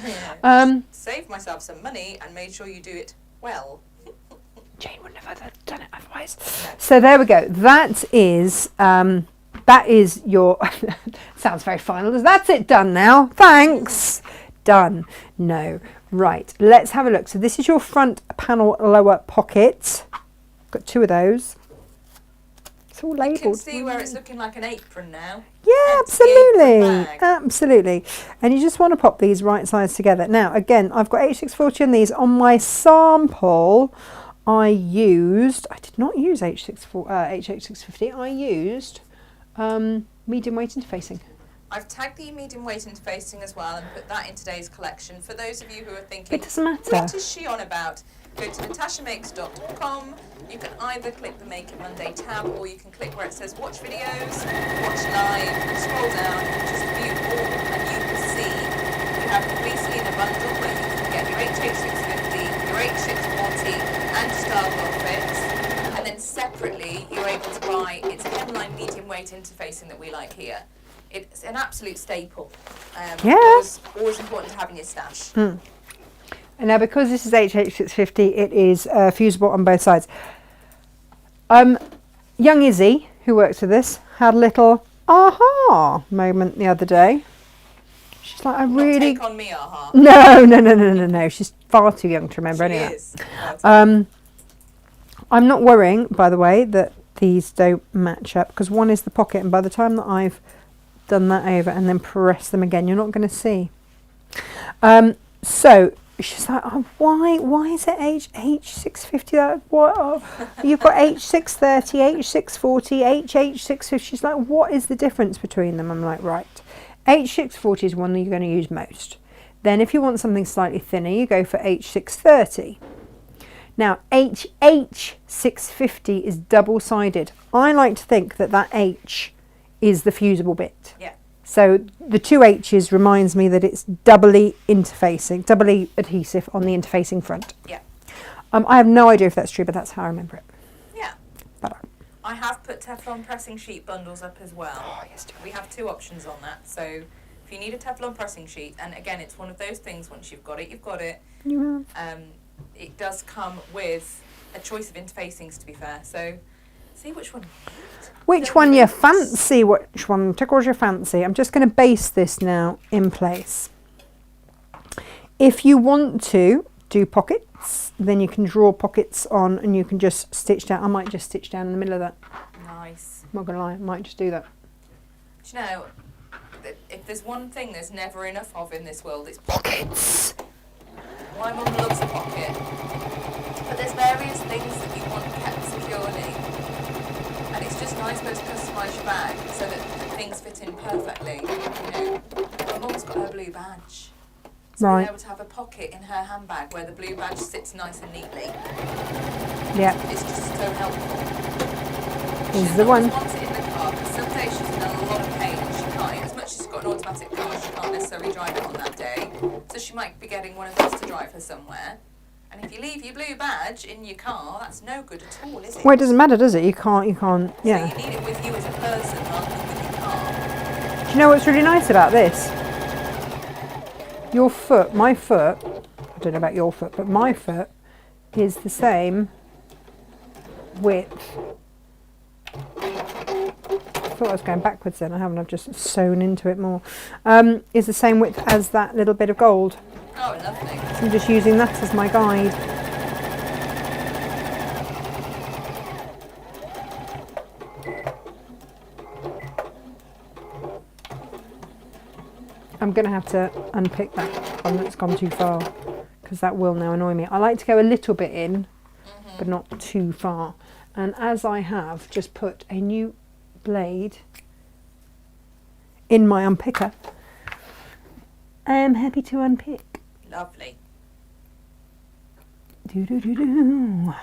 Saved myself some money and made sure you do it well. Jane wouldn't have done it otherwise. No. So there we go. That is your sounds very final. That's it done now. Thanks. Done. No. Right. Let's have a look. So this is your front panel lower pocket. Got 2 of those. It's all labelled. You can see where it's looking like an apron now. Yeah, absolutely. And you just want to pop these right sides together. Now, again, I've got H640 on these. On my sample, I did not use H650. I used medium weight interfacing. I've tagged the medium weight interfacing as well and put that in today's collection. For those of you who are thinking, it doesn't matter. What is she on about? Go to natashamakes.com. You can either click the Make It Monday tab, or you can click where it says Watch Videos, Watch Live, scroll down, just view all, and you will see you have the Fleecely in a bundle where you can get your HH650, your H640, and Star Outfits. And then separately, you're able to buy its hemline medium weight interfacing that we like here. It's an absolute staple. Always important to have in your stash. And now, because this is HH650, it is fusible on both sides. Young Izzy, who works with this, had a little aha moment the other day. She's like, Not take on me, aha. No. She's far too young to remember any of that. Is. I'm not worrying, by the way, that these don't match up, because one is the pocket, and by the time that I've done that over and then press them again, you're not going to see. So she's like, oh, why is it H650? That what? Oh, you've got H630, H640, H650. She's like, what is the difference between them? I'm like, right. H640 is one that you're going to use most. Then if you want something slightly thinner, you go for H630. Now, HH650 is double-sided. I like to think that H is the fusible bit. Yeah. So the 2 H's reminds me that it's doubly interfacing, doubly adhesive on the interfacing front. Yeah. I have no idea if that's true, but that's how I remember it. Yeah. But, I have put Teflon pressing sheet bundles up as well. oh, yes, do We have 2 options on that. So if you need a Teflon pressing sheet, and again, it's one of those things, once you've got it, you've got it. you It does come with a choice of interfacings, to be fair. So see which one. Which one you fancy? Which one tickles your fancy? I'm just going to base this now in place. If you want to do pockets, then you can draw pockets on and you can just stitch down. I might just stitch down in the middle of that. Nice. I'm not going to lie, I might just do that. Do you know, if there's one thing there's never enough of in this world, it's pockets. My mum loves a pocket. But there's various things that you want kept securely. And it's just nice to customise your bag so that things fit in perfectly. You know, my mum's got her blue badge. So Right. being able to have a pocket in her handbag where the blue badge sits nice and neatly, Yeah, it's just so helpful. is She the one. wants it in the car because some days she's in a lot of pain and she can't. As much as she's got an automatic car, she can't necessarily drive it on that day. So she might be getting one of us to drive her somewhere. And if you leave your blue badge in your car, that's no good at all, is it? Well, it doesn't matter, does it? You can't, yeah. So you need it with you as a person rather than with your car. Do you know what's really nice about this? Your foot, my foot, I don't know about your foot, but my foot is the same width. I thought I was going backwards then, I haven't, I've just sewn into it more. Is the same width as that little bit of gold. Oh, lovely. So I'm just using that as my guide. I'm going to have to unpick that one that's gone too far because that will now annoy me. I like to go a little bit in, but not too far. And as I have just put a new blade in my unpicker, I am happy to unpick. Lovely. Do do do do.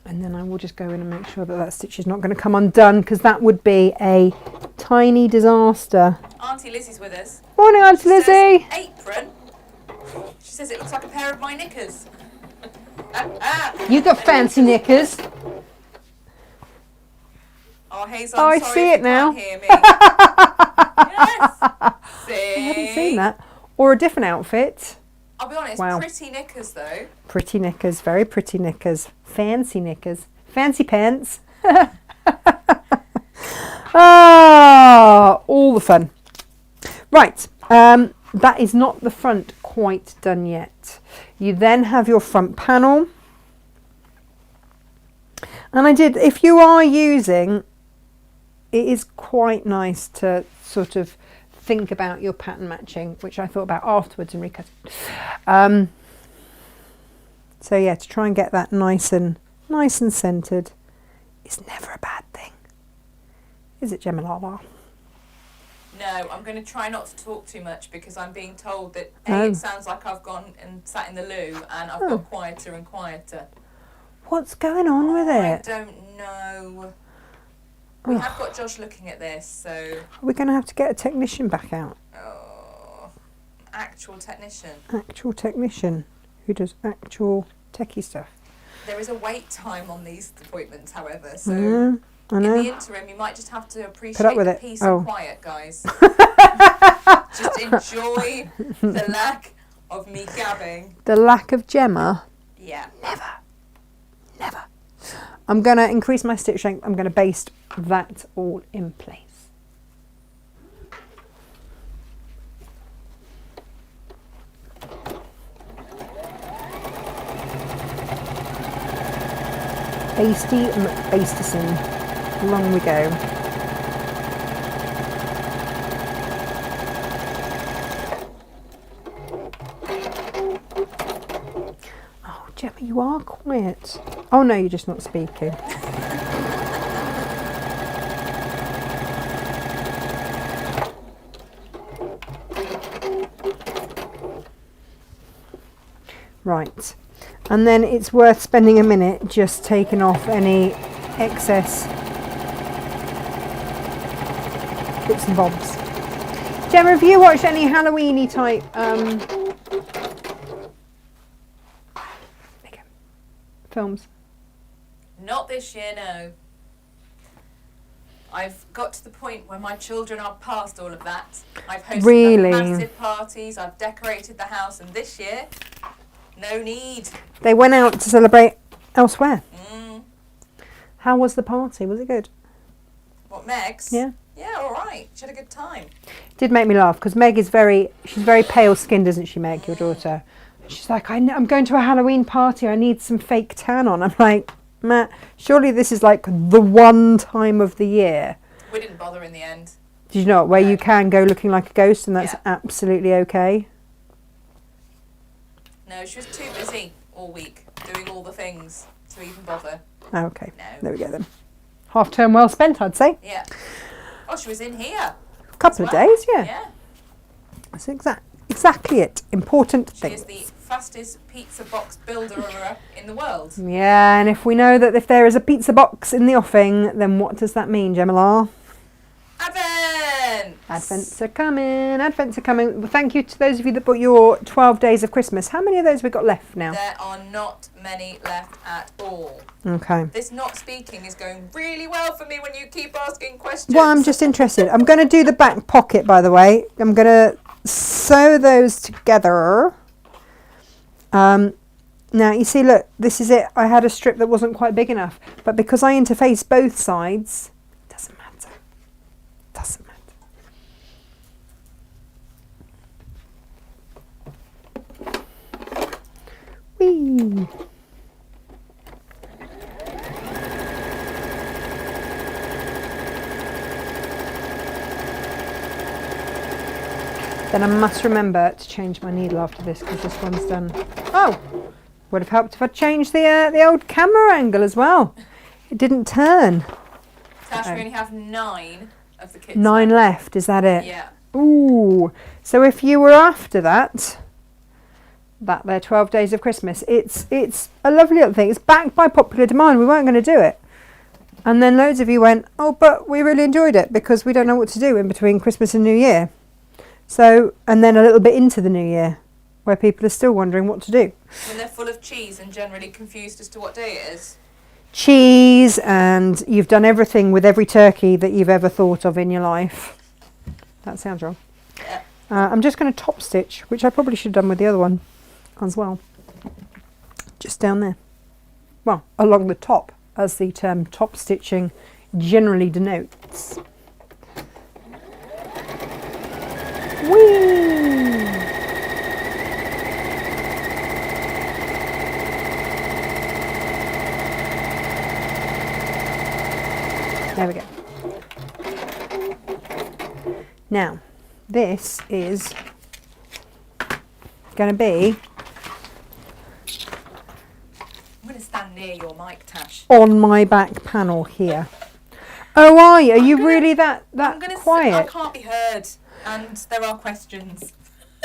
And then I will just go in and make sure that that stitch is not going to come undone because that would be a tiny disaster. Auntie Lizzie's with us. Morning, Auntie She Lizzie. says, apron. She says it looks like a pair of my knickers. You got fancy knickers. Oh, Hazel, Oh, I I'm sorry see if it you now. can't hear me. Yes. See? I haven't seen that. Or a different outfit. I'll be honest, Wow. pretty knickers though. Pretty knickers, very pretty knickers. Fancy knickers. Fancy pants. Ah, all the fun. Right, that is not the front quite done yet. You then have your front panel. And I did, if you are using, it is quite nice to sort of think about your pattern matching, which I thought about afterwards and recut it. So yeah, to try and get that nice and centered is never a bad thing. Is it, Gemma Lala? No, I'm going to try not to talk too much because I'm being told that Oh. it sounds like I've gone and sat in the loo and I've got quieter and quieter. What's going on with I it? don't know. We have got Josh looking at this, so Are we going to have to get a technician back out? actual technician. Actual technician who does actual techie stuff. There is a wait time on these appointments, however, so I in know. the interim you might just have to appreciate Put up with the it. peace Oh. and quiet, guys. Just enjoy the lack of me gabbing. The lack of Gemma. Yeah. Never. I'm going to increase my stitch length. I'm going to baste that all in place. Basty McBasterson. Along we go. Oh, Gemma, you are quiet. Oh no, you're just not speaking. Right, and then it's worth spending a minute just taking off any excess bits and bobs. Gemma, have you watched any Halloweeny type films? Not this year, no. I've got to the point where my children are past all of that. I've hosted Really? massive parties, I've decorated the house, and this year, no need. They went out to celebrate elsewhere. Mm. How was the party? Was it good? What, Meg's? Yeah. Yeah, all right. She had a good time. Did make me laugh because Meg is she's very pale skinned, isn't she, Meg, your daughter? She's like, I'm going to a Halloween party. I need some fake tan on. I'm like, Matt, surely this is like the one time of the year. We didn't bother in the end. Did you not? Where No. you can go looking like a ghost and that's Yeah. absolutely okay. No, she was too busy all week doing all the things to even bother. Oh, okay. No. There we go then. Half term well spent, I'd say. Yeah. Oh, she was in here. A couple of as well. days, yeah. Yeah. That's exactly it. Important She thing. is the fastest pizza box builder in the world. Yeah, and if we know that if there is a pizza box in the offing, then what does that mean, Gemma? Advent! Advents are coming. Advents are coming. Well, thank you to those of you that bought your 12 days of Christmas. How many of those have we got left now? There are not many left at all. Okay. This not speaking is going really well for me when you keep asking questions. Well, I'm just interested. I'm going to do the back pocket, by the way. I'm going to sew those together. Now, you see, look, this is it. I had a strip that wasn't quite big enough. But because I interface both sides, it doesn't matter. Doesn't matter. Whee! Then I must remember to change my needle after this because this one's done. Oh, would have helped if I changed the old camera angle as well. It didn't turn. Tash, Oh. we only have 9 of the kits 9 left, is that it? Yeah. Ooh. So if you were after that there 12 Days of Christmas, it's a lovely little thing. It's backed by popular demand. We weren't going to do it. And then loads of you went, oh, but we really enjoyed it because we don't know what to do in between Christmas and New Year. So, and then a little bit into the new year, where people are still wondering what to do. When they're full of cheese and generally confused as to what day it is. Cheese, and you've done everything with every turkey that you've ever thought of in your life. That sounds wrong. Yeah. I'm just going to top stitch, which I probably should have done with the other one as well. Just down there. Well, along the top, as the term top stitching generally denotes. Whee! There we go. Now, this is going to be I'm going to stand near your mic, Tash. on my back panel here. Oh, are you? Are you really that I'm gonna quiet? I can't be heard, and there are questions.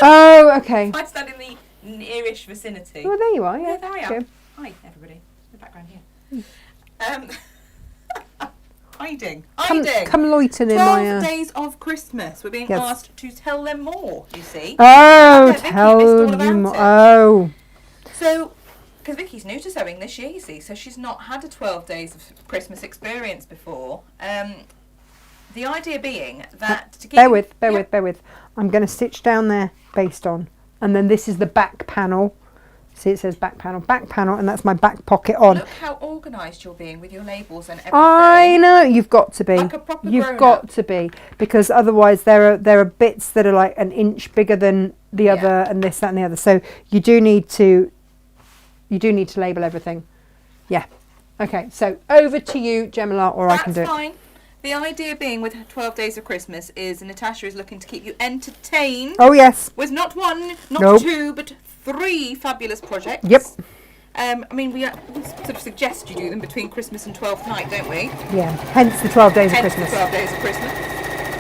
Oh, okay. I stand in the nearish vicinity. Well, there you are. Yeah, Yeah, there I am. good. Hi, everybody. The background here. Hiding. Come loiter in 12 my. days of Christmas. We're being Yes. asked to tell them more, you see. Oh, Vicky tell missed all you about more. it. Oh, So, because Vicky's new to sewing this year, you see, so she's not had a 12 days of Christmas experience before. The idea being that to keep... bear with. I'm going to stitch down there based on, and then this is the back panel. See, it says back panel, and that's my back pocket on. Look how organised you're being with your labels and everything. I know, you've got to be. Like a proper You've grown-up. got to be, because otherwise there are bits that are like an inch bigger than the other, and this, that, and the other. So you do need to label everything. Yeah. Okay. So over to you, Gemma, or I can do That's it. fine. The idea being with 12 Days of Christmas is Natasha is looking to keep you entertained Oh yes. with not one, not Nope. 2, but 3 fabulous projects. Yep. I mean, we sort of suggest you do them between Christmas and 12th night, don't we? Yeah. Hence the 12 days of Hence Christmas. the 12 Days of Christmas.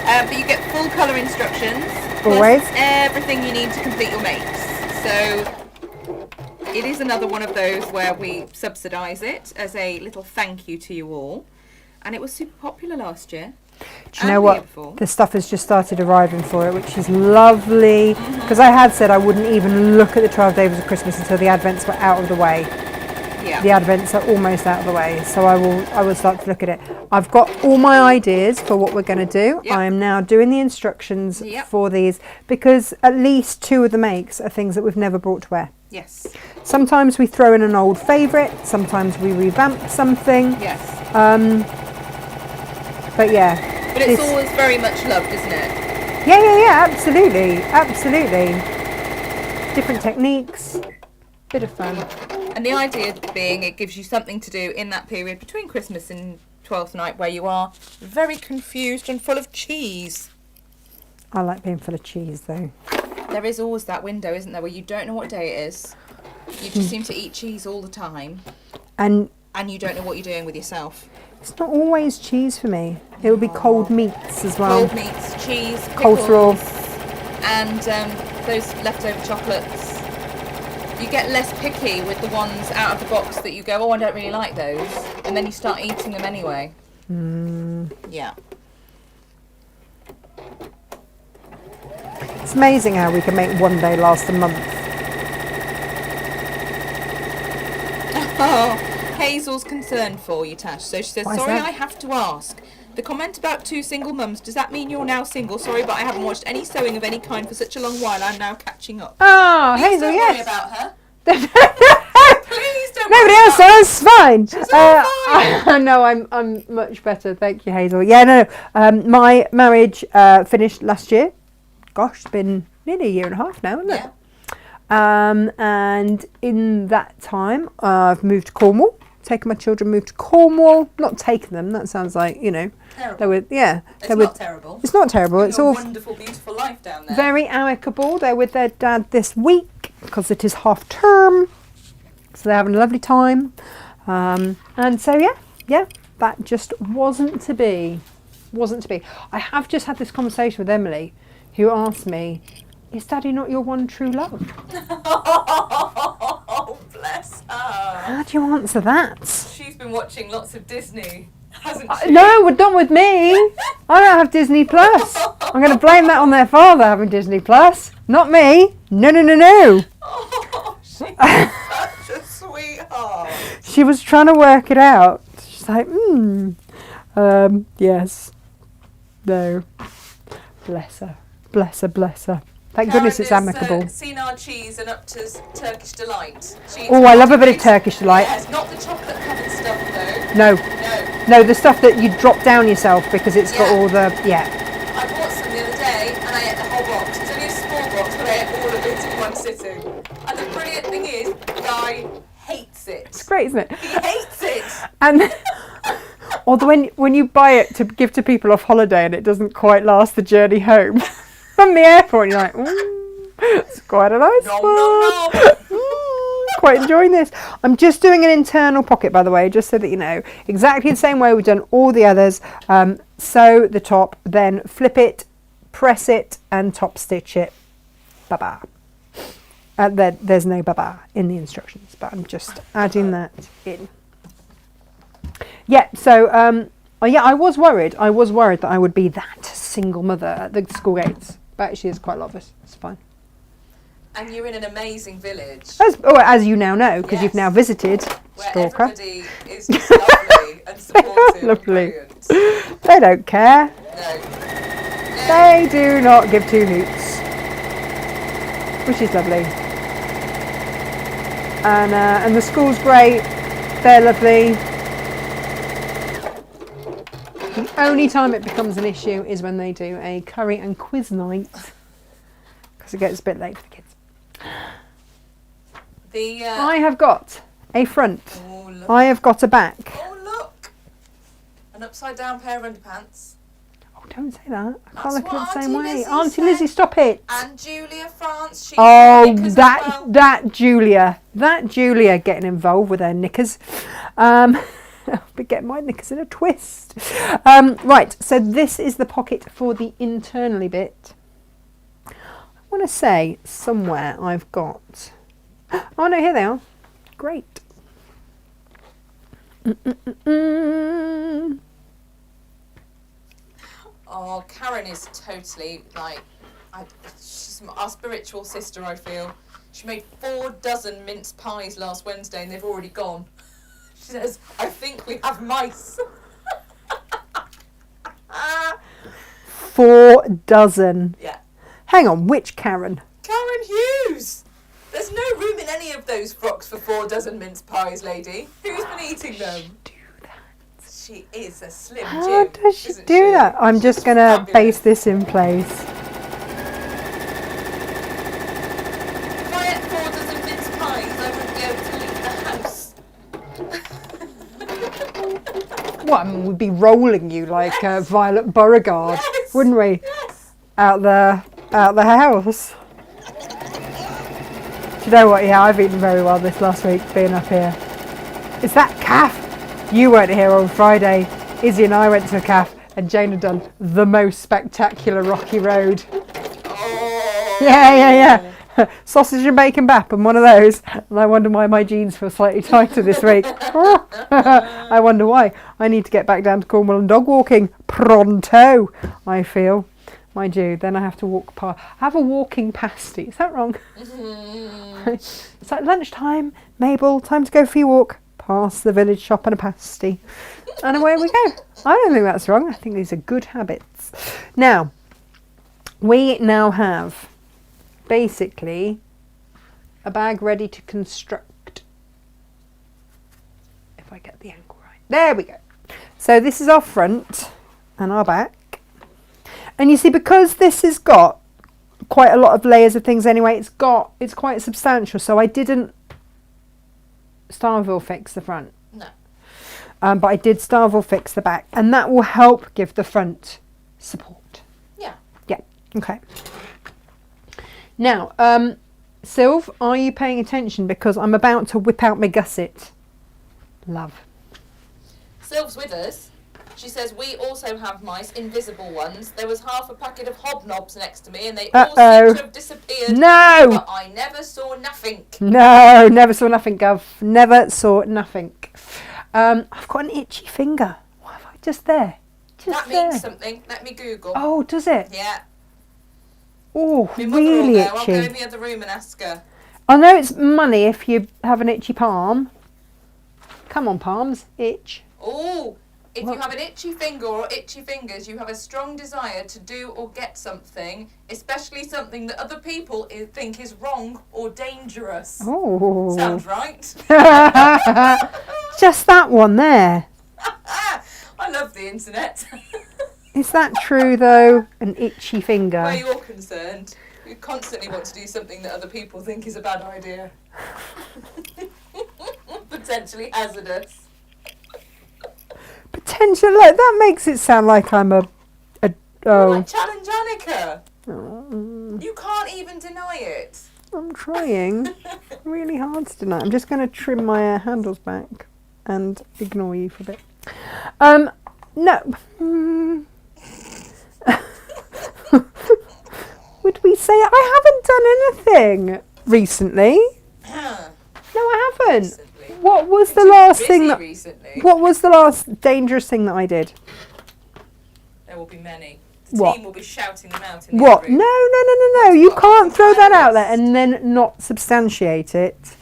But you get full colour instructions. Always. Plus everything you need to complete your makes. So it is another one of those where we subsidise it as a little thank you to you all. And it was super popular last year. Do you know And what? here before. The stuff has just started arriving for it, which is lovely. Because I had said I wouldn't even look at the 12 days of Christmas until the Advents were out of the way. Yeah. The Advents are almost out of the way, so I will start to look at it. I've got all my ideas for what we're going to do. Yep. I am now doing the instructions Yep. for these, because at least 2 of the makes are things that we've never brought to wear. Yes. Sometimes we throw in an old favourite, sometimes we revamp something. Yes. But yeah. But it's this- always very much loved, isn't it? Yeah, absolutely. Different techniques, bit of fun. And the idea being it gives you something to do in that period between Christmas and 12th night where you are very confused and full of cheese. I like being full of cheese though. There is always that window, isn't there, where you don't know what day it is. You just seem to eat cheese all the time. And you don't know what you're doing with yourself. it's not always cheese for me. It will be cold meats as well. Cold meats, cheese, pickles, Coleslaw. and those leftover chocolates. You get less picky with the ones out of the box that you go, oh, I don't really like those. And then you start eating them anyway. Yeah. It's amazing how we can make one day last a month. Oh, Hazel's concerned for you, Tash. So she says, Why is sorry, that? I have to ask. The comment about 2 single mums, does that mean you're now single? Sorry, but I haven't watched any sewing of any kind for such a long while. I'm now catching up. Oh, Please Hazel, don't worry yes. about her. Nobody Please don't worry else about her. says fine. She's all fine. No, I'm much better. Thank you, Hazel. Yeah, no. My marriage finished last year. Gosh, it's been nearly a year and a half now, isn't it? Yeah. And in that time, I've moved to Cornwall. Taken my children, moved to Cornwall. Not taken them. That sounds like, you know, Terrible. they were. Yeah, It's they were. not terrible. It's not terrible. It's Your all wonderful, beautiful life down there. very amicable. They're with their dad this week because it is half term, so they're having a lovely time. And so yeah, that just wasn't to be. I have just had this conversation with Emily, who asked me, "Is Daddy not your one true love?" Oh, bless her. How do you answer that? She's been watching lots of Disney, hasn't she? No, not with me. I don't have Disney Plus. I'm going to blame that on their father having Disney Plus, not me. No. Oh, she's such a sweetheart. She was trying to work it out. She's like, yes. No. Bless her. Thank goodness it's amicable. Seen our cheese and up to Turkish Delight. Oh, I love a bit of Turkish Delight. Yes, not the chocolate covered stuff though. No, No. the stuff that you drop down yourself because it's got Yeah. all the, I bought some the other day and I ate the whole box. It's only a small box, but I ate all of it in one sitting. And the brilliant thing is, the guy hates it. It's great, isn't it? He hates it. And although when you buy it to give to people off holiday and it doesn't quite last the journey home from the airport, you're like, it's quite a nice Nom, one. nom, Quite enjoying this. I'm just doing an internal pocket, by the way, just so that you know. Exactly the same way we've done all the others. Sew the top, then flip it, press it, and top stitch it. Ba-ba. There's no ba-ba in the instructions, but I'm just adding that in. Yeah, so, I was worried. I was worried that I would be that single mother at the school gates. But actually, there's quite a lot of us. It's fine. And you're in an amazing village As you now know, because you've Yes. now visited where Stalker. everybody is just lovely and supportive. and Lovely. brilliant. They don't care. No. They do not give two hoots. Which is lovely. And the school's great. They're lovely. The only time it becomes an issue is when they do a curry and quiz night. Because it gets a bit late for the kids. I have got a front. Oh, look. I have got a back. Oh, look. An upside down pair of underpants. Oh, don't say that. I That's can't look at it what the same Auntie way. Lizzie Auntie said. Lizzie, stop it. And Julia France. She's Oh, knickers as that well. Julia getting involved with her knickers. I'll be getting my knickers in a twist. Right, so this is the pocket for the internally bit. I want to say somewhere I've got. Oh no, here they are. Great. Oh, Karen is totally like, she's our spiritual sister, I feel. She made 4 dozen mince pies last Wednesday and they've already gone. She says, I think we have mice. 4 dozen. Yeah. Hang on, which Karen? Karen Hughes! There's no room in any of those frocks for 4 dozen mince pies, lady. Who's been eating them? Do that. She is a slim How Jim, does she isn't do she? that? I'm just going to Fabulous. base this in place. If I ate 4 dozen mince pies, I wouldn't be able to leave the house. Well, I mean, we'd be rolling you like Violet Beauregard, Yes. wouldn't we? Yes. Out the house. Do you know what? Yeah, I've eaten very well this last week being up here. Is that calf? You weren't here on Friday. Izzy and I went to a calf and Jane had done the most spectacular rocky road. Oh. Yeah. Sausage and bacon bap and one of those. And I wonder why my jeans feel slightly tighter this week. I wonder why. I need to get back down to Cornwall and dog walking pronto, I feel. Mind you, then I have to walk past. I have a walking pasty. Is that wrong? It's like lunchtime, Mabel, time to go for your walk. Past the village shop and a pasty. And away we go. I don't think that's wrong. I think these are good habits. Now, we now have basically a bag ready to construct. If I get the angle right. There we go. So this is our front and our back. And you see, because this has got quite a lot of layers of things anyway, it's quite substantial. So I didn't Starville fix the front. No. But I did Starville fix the back. And that will help give the front support. Yeah. Yeah. Okay. Now, Sylv, are you paying attention? Because I'm about to whip out my gusset. Love. Sylv's with us. She says, we also have mice, invisible ones. There was half a packet of hobnobs next to me and they all seem to have disappeared. No! But I never saw nothing. No, never saw nothing, Gov. Never saw nothing. I've got an itchy finger. What have I just there? That means something. Let me Google. Oh, does it? Yeah. Oh, My mother really will know. I'll go in itchy. the other room and ask her. I know it's money if you have an itchy palm. Come on, palms. Itch. Oh, if What? you have an itchy finger or itchy fingers, you have a strong desire to do or get something, especially something that other people think is wrong or dangerous. Oh. Sounds right. Just that one there. I love the internet. Is that true, though? An itchy finger. Where you're concerned, you constantly want to do something that other people think is a bad idea. Potentially hazardous. Potential. Look, that makes it sound like I'm a You're like Challenge Annika. You can't even deny it. I'm trying really hard to deny. I'm just going to trim my handles back and ignore you for a bit. No. Would we say I haven't done anything recently? No, I haven't. Recently. What was the You're last busy thing that? recently. What was the last dangerous thing that I did? There will be many. The What? team will be shouting them out in the What? other room. No. You can't throw that out there and then not substantiate it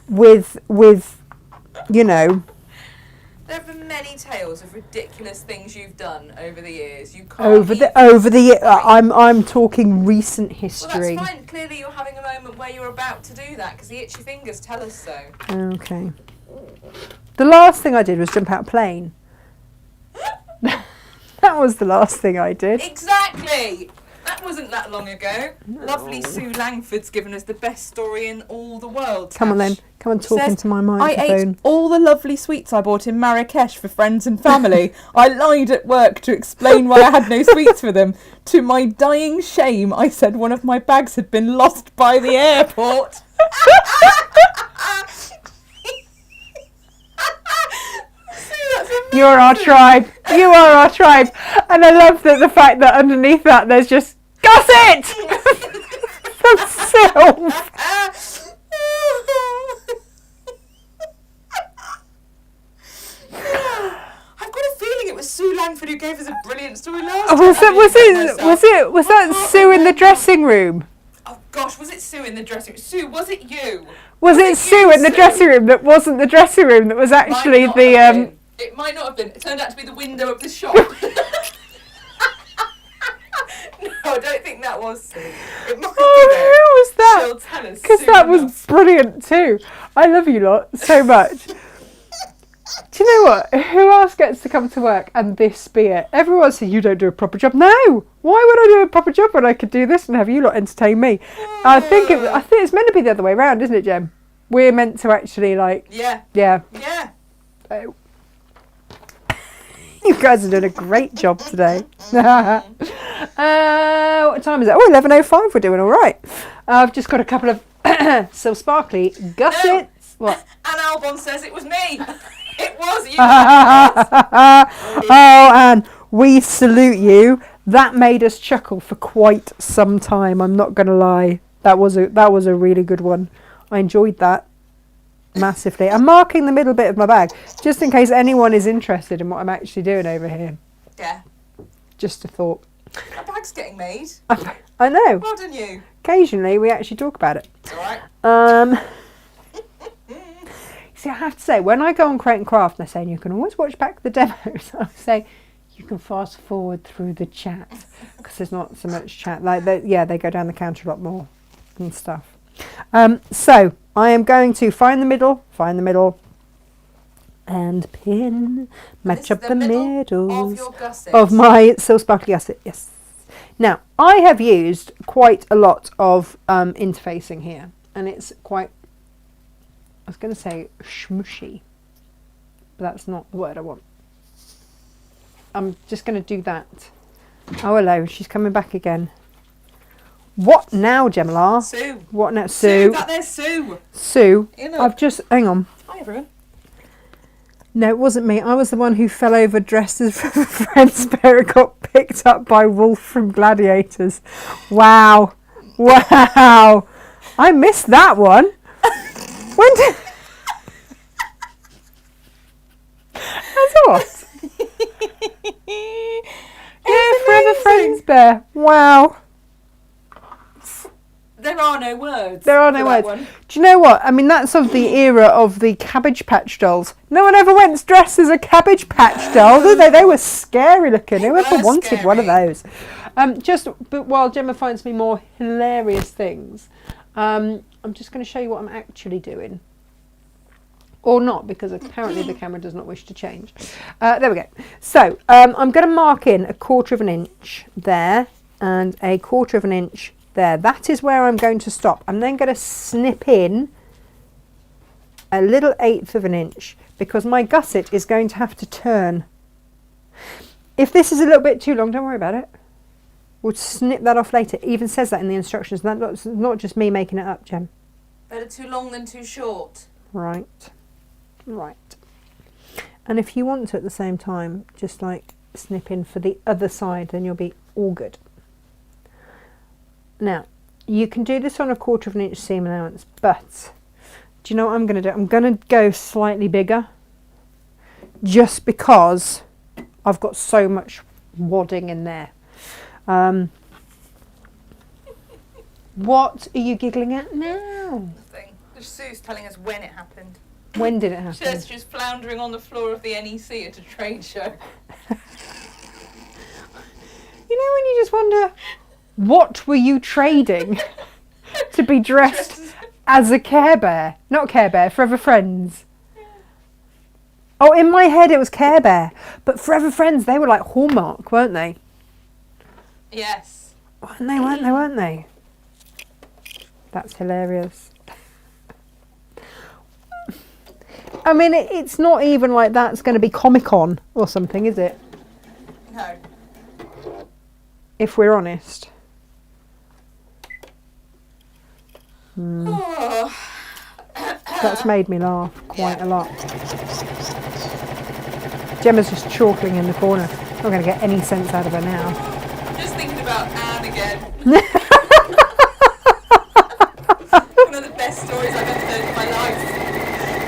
with you know. There have been many tales of ridiculous things you've done over the years. You can't Over the year, I'm talking recent Well, history. that's fine. Clearly, you're having a moment where you're about to do that because the itchy fingers tell us so. Okay. The last thing I did was jump out a plane. That was the last thing I did. Exactly. That wasn't that long ago. Lovely Sue Langford's given us the best story in all the world. Come on then. Come on, talk Says, into my I microphone. ate all the lovely sweets I bought in Marrakesh for friends and family. I lied at work to explain why I had no sweets for them. To my dying shame, I said one of my bags had been lost by the airport. You're our tribe. You are our tribe. And I love that the fact that underneath that there's just Gusset! From Sylv. I've got a feeling it was Sue Langford who gave us a brilliant story last Oh, time. was that Sue in the dressing room? Oh gosh, was it Sue in the dressing room? Sue, was it you? Was it Sue in the dressing room that wasn't the dressing room that was actually the It might not have been. It turned out to be the window of the shop. No, I don't think that was Sue. It might Oh, be who was that? She'll tell us Because soon that was enough. brilliant too. I love you lot so much. Do you know what? Who else gets to come to work and this be it? Everyone says you don't do a proper job. No! Why would I do a proper job when I could do this and have you lot entertain me? I think it's meant to be the other way around, isn't it, Jem? We're meant to actually Yeah. yeah. Yeah. You guys are doing a great job today. What time is it? Oh, 11:05. We're doing all right. I've just got a couple of still sparkly gussets. No. What? Anne Albon says it was me. It was you. Oh, and we salute you. That made us chuckle for quite some time. I'm not going to lie. That was a really good one. I enjoyed that massively. I'm marking the middle bit of my bag just in case anyone is interested in what I'm actually doing over here. Yeah. Just a thought. My bag's getting made. I know. Well done you. Occasionally we actually talk about it. It's alright. See, I have to say, when I go on Create and Craft, they're saying you can always watch back the demos. I say you can fast forward through the chat because there's not so much chat. Like, they go down the counter a lot more and stuff. So I am going to find the middle, and pin, match up the middle of your gusset. of my So Sparkly Gusset. Yes. Now I have used quite a lot of interfacing here, and it's quite. I was going to say schmushy, but that's not the word I want. I'm just going to do that. Oh, hello. She's coming back again. What now, Gemma? Sue. What now? Sue. Sue. That there's Sue. Sue. You know. I've just... Hang on. Hi, everyone. No, it wasn't me. I was the one who fell over dressed as a friend's bear and got picked up by Wolf from Gladiators. Wow. Wow. I missed that one. When did... That's what? Yeah, Forever Friends Bear. Wow. There are no words. There are no for that words. one. Do you know what? I mean, that's of the era of the Cabbage Patch dolls. No one ever went dressed as a Cabbage Patch doll, did they? They were scary looking. Whoever were wanted one of scary. those? But while Gemma finds me more hilarious things, I'm just going to show you what I'm actually doing. Or not, because apparently the camera does not wish to change. There we go. So I'm going to mark in 1/4 of an inch there and 1/4 of an inch there. That is where I'm going to stop. I'm then going to snip in a little 1/8 of an inch because my gusset is going to have to turn. If this is a little bit too long, don't worry about it. We'll snip that off later. It even says that in the instructions. That's not just me making it up, Jem. Better too long than too short. Right. And if you want to at the same time, just like snip in for the other side, then you'll be all good. Now, you can do this on 1/4 of an inch seam allowance, but do you know what I'm going to do? I'm going to go slightly bigger just because I've got so much wadding in there. What are you giggling at now? Nothing. Sue's telling us when it happened. When did it She happen? says she was floundering on the floor of the NEC at a trade show. You know when you just wonder, what were you trading to be dressed as a Care Bear? Not Care Bear, Forever Friends. Oh, in my head it was Care Bear, but Forever Friends, they were like Hallmark, weren't they? Yes. Weren't they? That's hilarious. I mean, it's not even like that's going to be Comic-Con or something, is it? No. If we're honest. Oh. That's made me laugh quite a lot. Gemma's just chortling in the corner. Not going to get any sense out of her now. I'm just thinking about Anne again. One of the best stories I've ever heard in my life.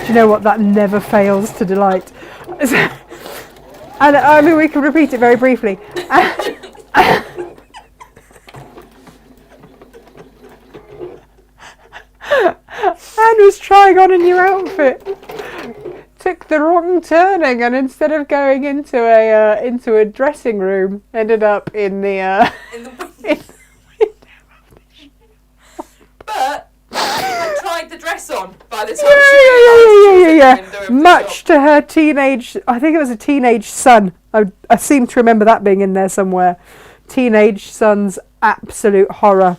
Do you know what? That never fails to delight. And I mean, we can repeat it very briefly. Anne was trying on a new outfit. Took the wrong turning, and instead of going into a dressing room, ended up in the In the But I tried the dress on by the time she realised she was in the window of the Much shop. to her teenage, I think it was a teenage son. I seem to remember that being in there somewhere. Teenage son's absolute horror.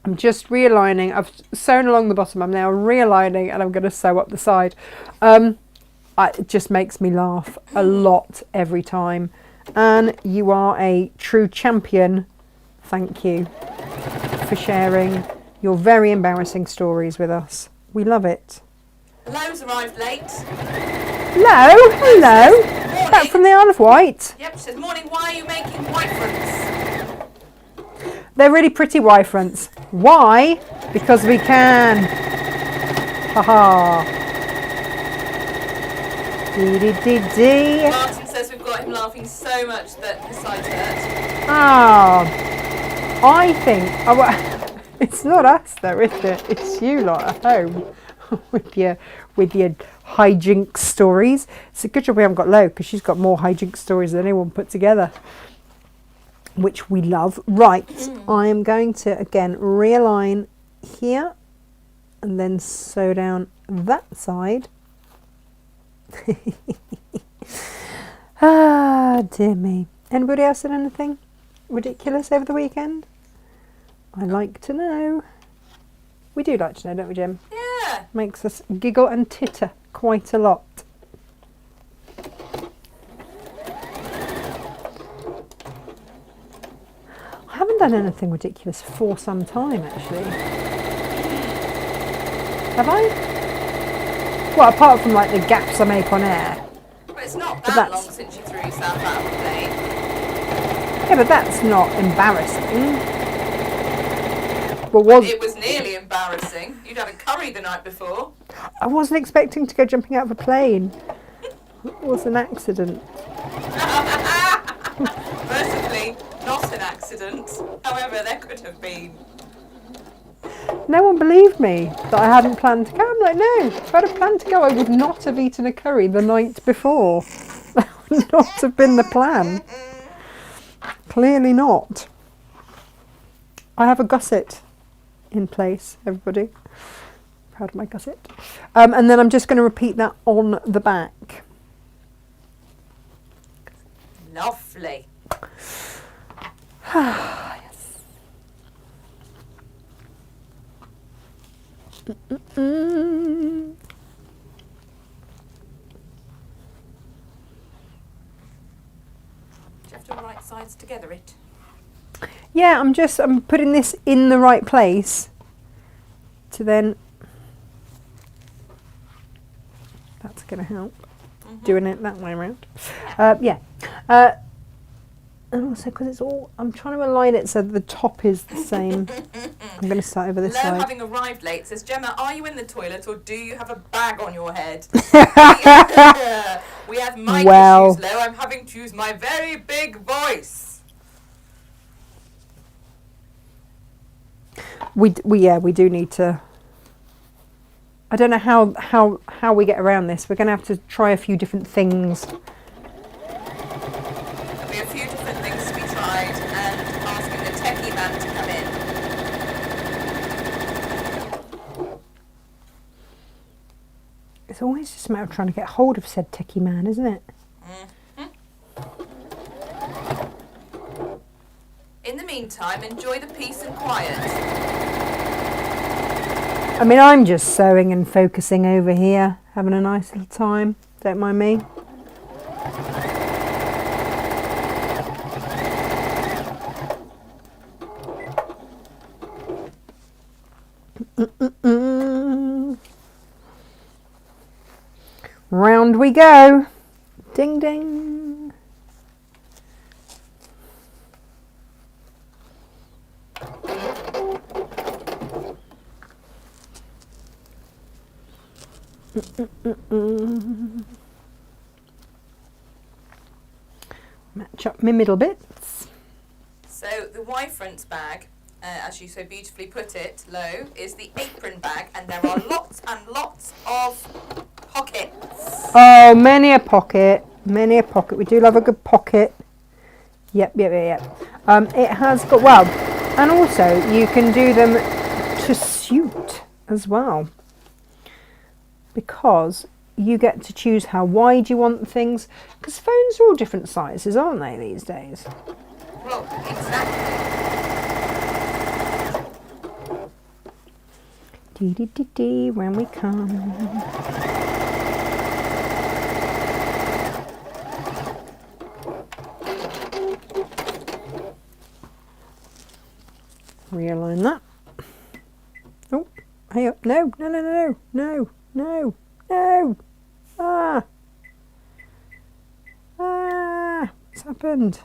I'm just realigning. I've sewn along the bottom. I'm now realigning, and I'm going to sew up the side. It just makes me laugh a lot every time. And you are a true champion. Thank you for sharing your very embarrassing stories with us. We love it. Hello's arrived late. Hello. Morning. Back from the Isle of Wight. Yep, she says, morning, why are you making white fronts? They're really pretty Y fronts. Why? Because we can. Haha. Dee. Martin says we've got him laughing so much that his sides hurt. I think it's not us though, is it? It's you lot at home with your hijinks stories. It's a good job we haven't got Lo, because she's got more hijinks stories than anyone put together, which we love. Right, I am going to again realign here and then sew down that side. Dear me. Anybody else did anything ridiculous over the weekend? I'd like to know. We do like to know, don't we, Jim? Yeah. Makes us giggle and titter quite a lot. I haven't done anything ridiculous for some time, actually. Have I? Well, apart from like the gaps I make on air. But it's not But that that's- long since you threw yourself out of the plane. Yeah, but that's not embarrassing. Well, was It was nearly embarrassing. You'd had a curry the night before. I wasn't expecting to go jumping out of a plane. It was an accident. Mercifully, not an accident. However, there could have been. No one believed me that I hadn't planned to go. I'm like, no, if I'd have planned to go, I would not have eaten a curry the night before. That would not have been the plan. Clearly not. I have a gusset in place, everybody. Proud of my gusset. And then I'm just going to repeat that on the back. Lovely. Yes. Do you have to right sides together it? Yeah, I'm putting this in the right place to then, that's going to help, doing it that way around. Yeah. And also because it's all, I'm trying to align it so that the top is the same. I'm going to start over this Lo, side. having arrived late, says, Gemma, are you in the toilet or do you have a bag on your head? We have mic Well. issues, Lo. I'm having to use my very big voice. We do need to. I don't know how we get around this. We're going to have to try a few different things. There'll be a few different things to be tried and asking the techie man to come in. It's always just a matter of trying to get hold of said techie man, isn't it? In the meantime, enjoy the peace and quiet. I mean, I'm just sewing and focusing over here, having a nice little time. Don't mind me. Round we go. Ding ding. Match up my middle bits. So the Y-front bag, as you so beautifully put it, Lo, is the apron bag, and there are lots and lots of pockets. Oh, many a pocket. Many a pocket. We do love a good pocket. Yep. It has got, well, and also you can do them to suit as well. Because you get to choose how wide you want things. Because phones are all different sizes, aren't they, these days? Well, exactly. Dee, when we come. Realign that. Oh, hey up. No. What's happened?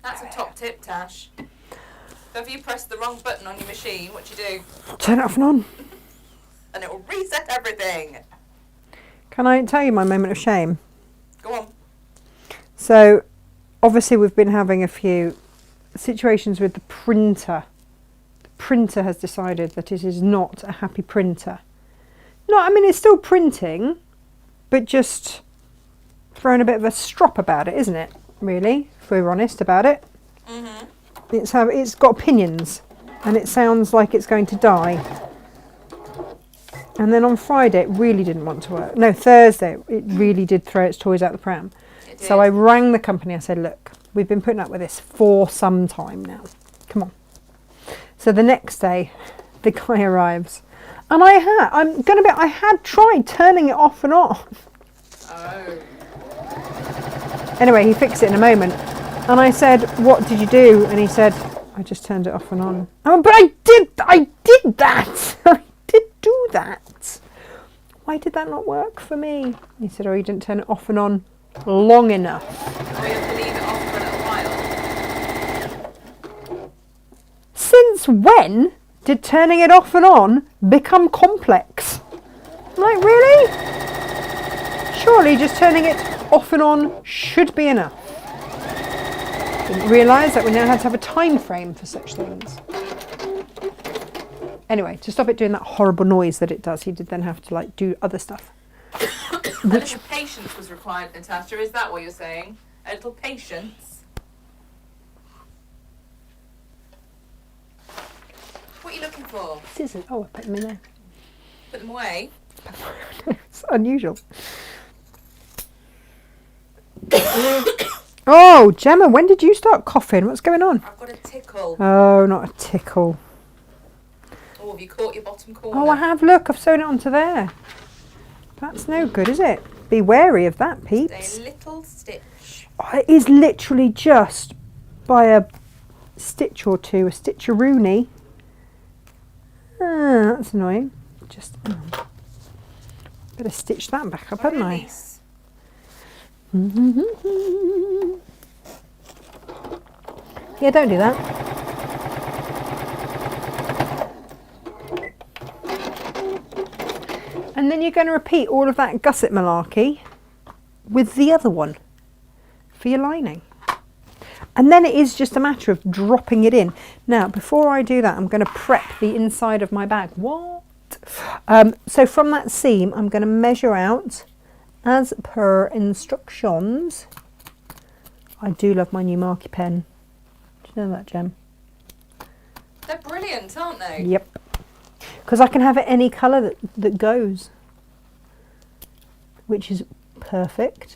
That's a top tip, Tash. If you press the wrong button on your machine, what do? Turn it off and on. And it will reset everything. Can I tell you my moment of shame? Go on. So, obviously we've been having a few situations with the printer. The printer has decided that it is not a happy printer. No, I mean it's still printing, but just throwing a bit of a strop about it, isn't it? Really, if we're honest about it. Mm-hmm. It's got opinions, and it sounds like it's going to die. And then on Friday, it really didn't want to work. No, Thursday, it really did throw its toys out the pram. So I rang the company. I said, look, we've been putting up with this for some time now. Come on. So the next day, the guy arrives. And I had tried turning it off and on. Oh. Anyway, he fixed it in a moment. And I said, what did you do? And he said, I just turned it off and on. Oh, but I did that. I did do that. Why did that not work for me? He said, oh, you didn't turn it off and on long enough. Oh, you have to leave it off for a little while. Since when did turning it off and on become complex? Like, really? Surely just turning it off and on should be enough. Didn't realise that we now had to have a time frame for such things. Anyway, to stop it doing that horrible noise that it does, he did then have to like do other stuff. A little patience was required, Natasha. Is that what you're saying? A little patience. What are you looking for? Scissors. Oh, I put them in there. Put them away. It's unusual. Oh, Gemma, when did you start coughing? What's going on? I've got a tickle. Oh, not a tickle. Oh, have you caught your bottom corner? Oh, I have. Look, I've sewn it onto there. That's no good, is it? Be wary of that, peeps. A little stitch. Oh, it is literally just by a stitch or two, a stitcheroony. Ah, that's annoying. Just better stitch that back up, hadn't I? Yeah, don't do that. And then you're going to repeat all of that gusset malarkey with the other one for your lining. And then it is just a matter of dropping it in. Now, before I do that, I'm going to prep the inside of my bag. What? So from that seam, I'm going to measure out as per instructions. I do love my new marquee pen. Do you know that, Gem? They're brilliant, aren't they? Yep. Because I can have it any colour that goes, which is perfect.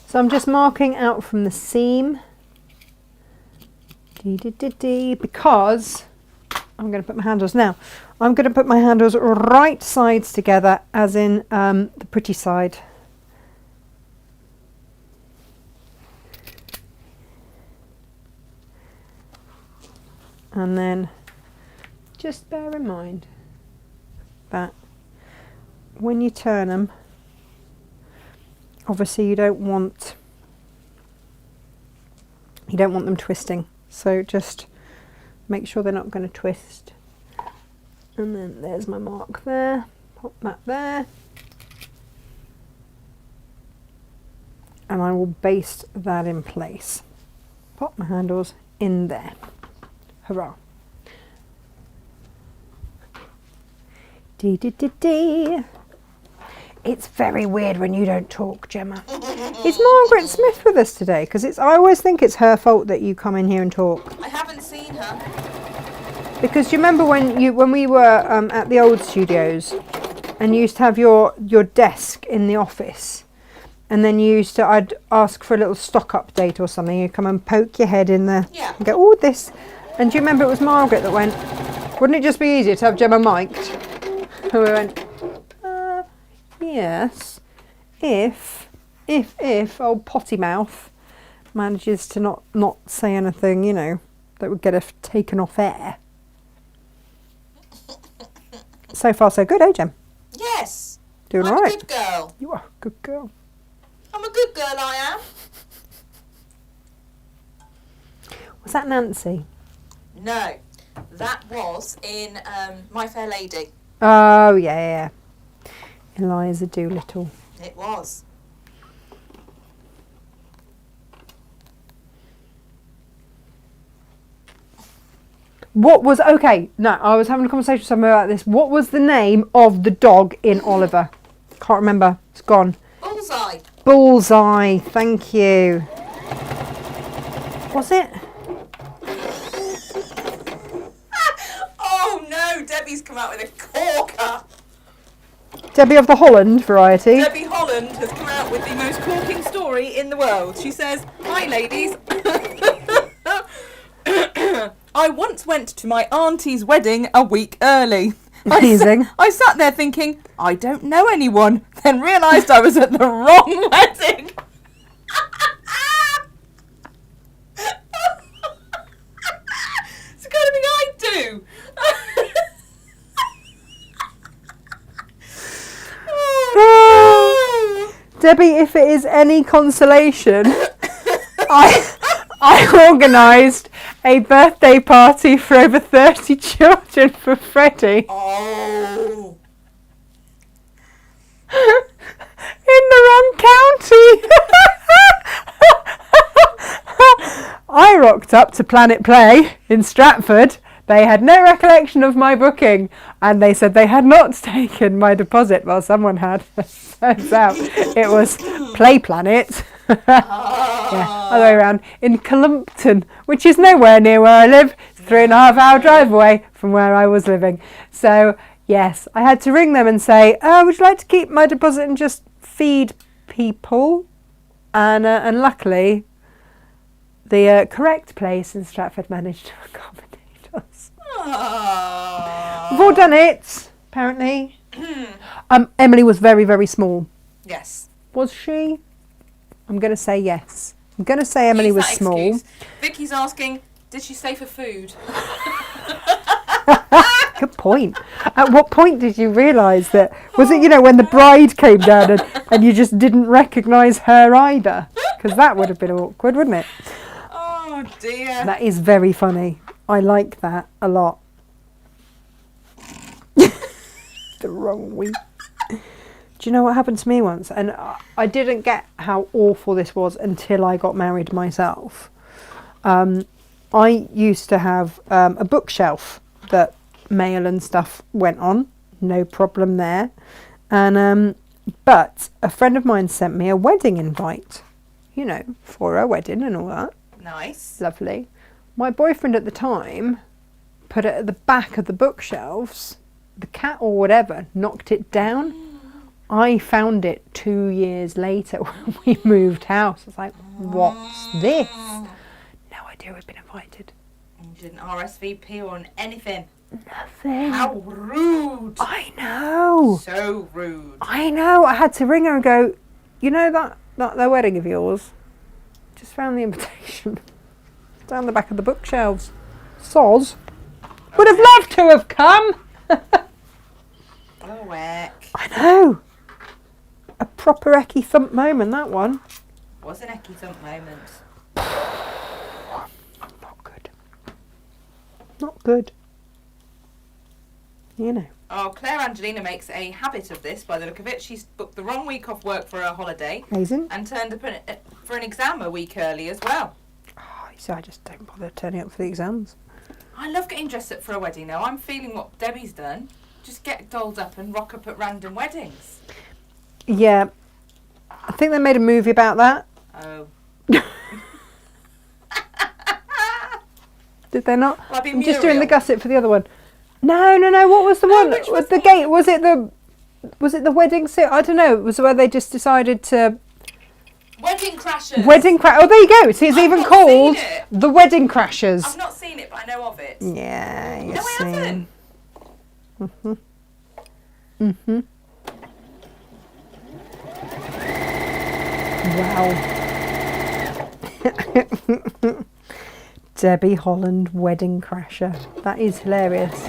So I'm just marking out from the seam, because I'm going to put my handles now. I'm going to put my handles right sides together, as in the pretty side. And then just bear in mind that when you turn them, obviously you don't want them twisting, so just make sure they're not going to twist. And then there's my mark there. Pop that there. And I will baste that in place. Pop my handles in there. Hurrah. Dee dee dee dee. It's very weird when you don't talk, Gemma. Is Margaret Smith with us today? Because I always think it's her fault that you come in here and talk. I haven't seen her. Because you remember when we were at the old studios, and you used to have your desk in the office, and then I'd ask for a little stock update or something. You'd come and poke your head in there and go, oh, this. And do you remember it was Margaret that went, wouldn't it just be easier to have Gemma mic'd? And we went, yes, if old potty mouth manages to not say anything, you know, that would get her taken off air. So far so good, eh, Gem? Yes. Doing I'm all right. a good girl. You are a good girl. I'm a good girl, I am. Was that Nancy? No, that was in My Fair Lady. Oh, yeah. Eliza Doolittle. It was. What was, okay, no, I was having a conversation with someone about this. What was the name of the dog in Oliver? Can't remember. It's gone. Bullseye. Bullseye. Thank you. Was it? Oh no, Debbie's come out with a corker. Debbie of the Holland variety. Debbie Holland has come out with the most corking story in the world. She says, "Hi ladies. I once went to my auntie's wedding a week early. Amazing. I sat there thinking, I don't know anyone, then realised I was at the wrong wedding. It's the kind of thing I do. Debbie, if it is any consolation, I organised a birthday party for over 30 children for Freddie. Oh. In the wrong county. I rocked up to Planet Play in Stratford. They had no recollection of my booking, and they said they had not taken my deposit. Well, someone had. Turns out it was Play Planet. Yeah, other way around. In Columpton, which is nowhere near where I live. It's 3.5 hour drive away from where I was living. So, yes, I had to ring them and say, would you like to keep my deposit and just feed people? And luckily, the correct place in Stratford managed to accommodate us. We've all done it, apparently. Emily was very, very small. Yes. Was she? I'm going to say yes. I'm going to say Emily Use was that small. excuse. Vicky's asking, did she stay for food? Good point. At what point did you realise that? Was it, when the bride came down and you just didn't recognise her either? Because that would have been awkward, wouldn't it? Oh dear. That is very funny. I like that a lot. The wrong week. Do you know what happened to me once? And I didn't get how awful this was until I got married myself. I used to have a bookshelf that mail and stuff went on. No problem there. And but a friend of mine sent me a wedding invite, for a wedding and all that. Nice. Lovely. My boyfriend at the time put it at the back of the bookshelves. The cat or whatever knocked it down. I found it 2 years later when we moved house. I was like, what's this? No idea we've been invited. You didn't RSVP or anything. Nothing. How rude. I know. So rude. I know. I had to ring her and go, that wedding of yours? Just found the invitation. Down the back of the bookshelves. Soz. Would have loved to have come. Oh, heck. I know. A proper ecky thump moment, that one. Was an ecky thump moment. Not good. Not good. Oh, Claire Angelina makes a habit of this by the look of it. She's booked the wrong week off work for her holiday. Amazing. And turned up for an exam a week early as well. Oh, so I just don't bother turning up for the exams. I love getting dressed up for a wedding now. I'm feeling what Debbie's done. Just get dolled up and rock up at random weddings. Yeah. I think they made a movie about that. Oh. Did they not? Well, I'm just doing the gusset for the other one. No. What was the one? which With was the that? gate? Was it the wedding suit? I don't know. It was where they just decided to Wedding Crashers. Oh, there you go. See, it's I've even not called seen it. The Wedding Crashers. I've not seen it, but I know of it. Yeah, you No, see. I haven't. Wow. Debbie Holland Wedding Crasher. That is hilarious.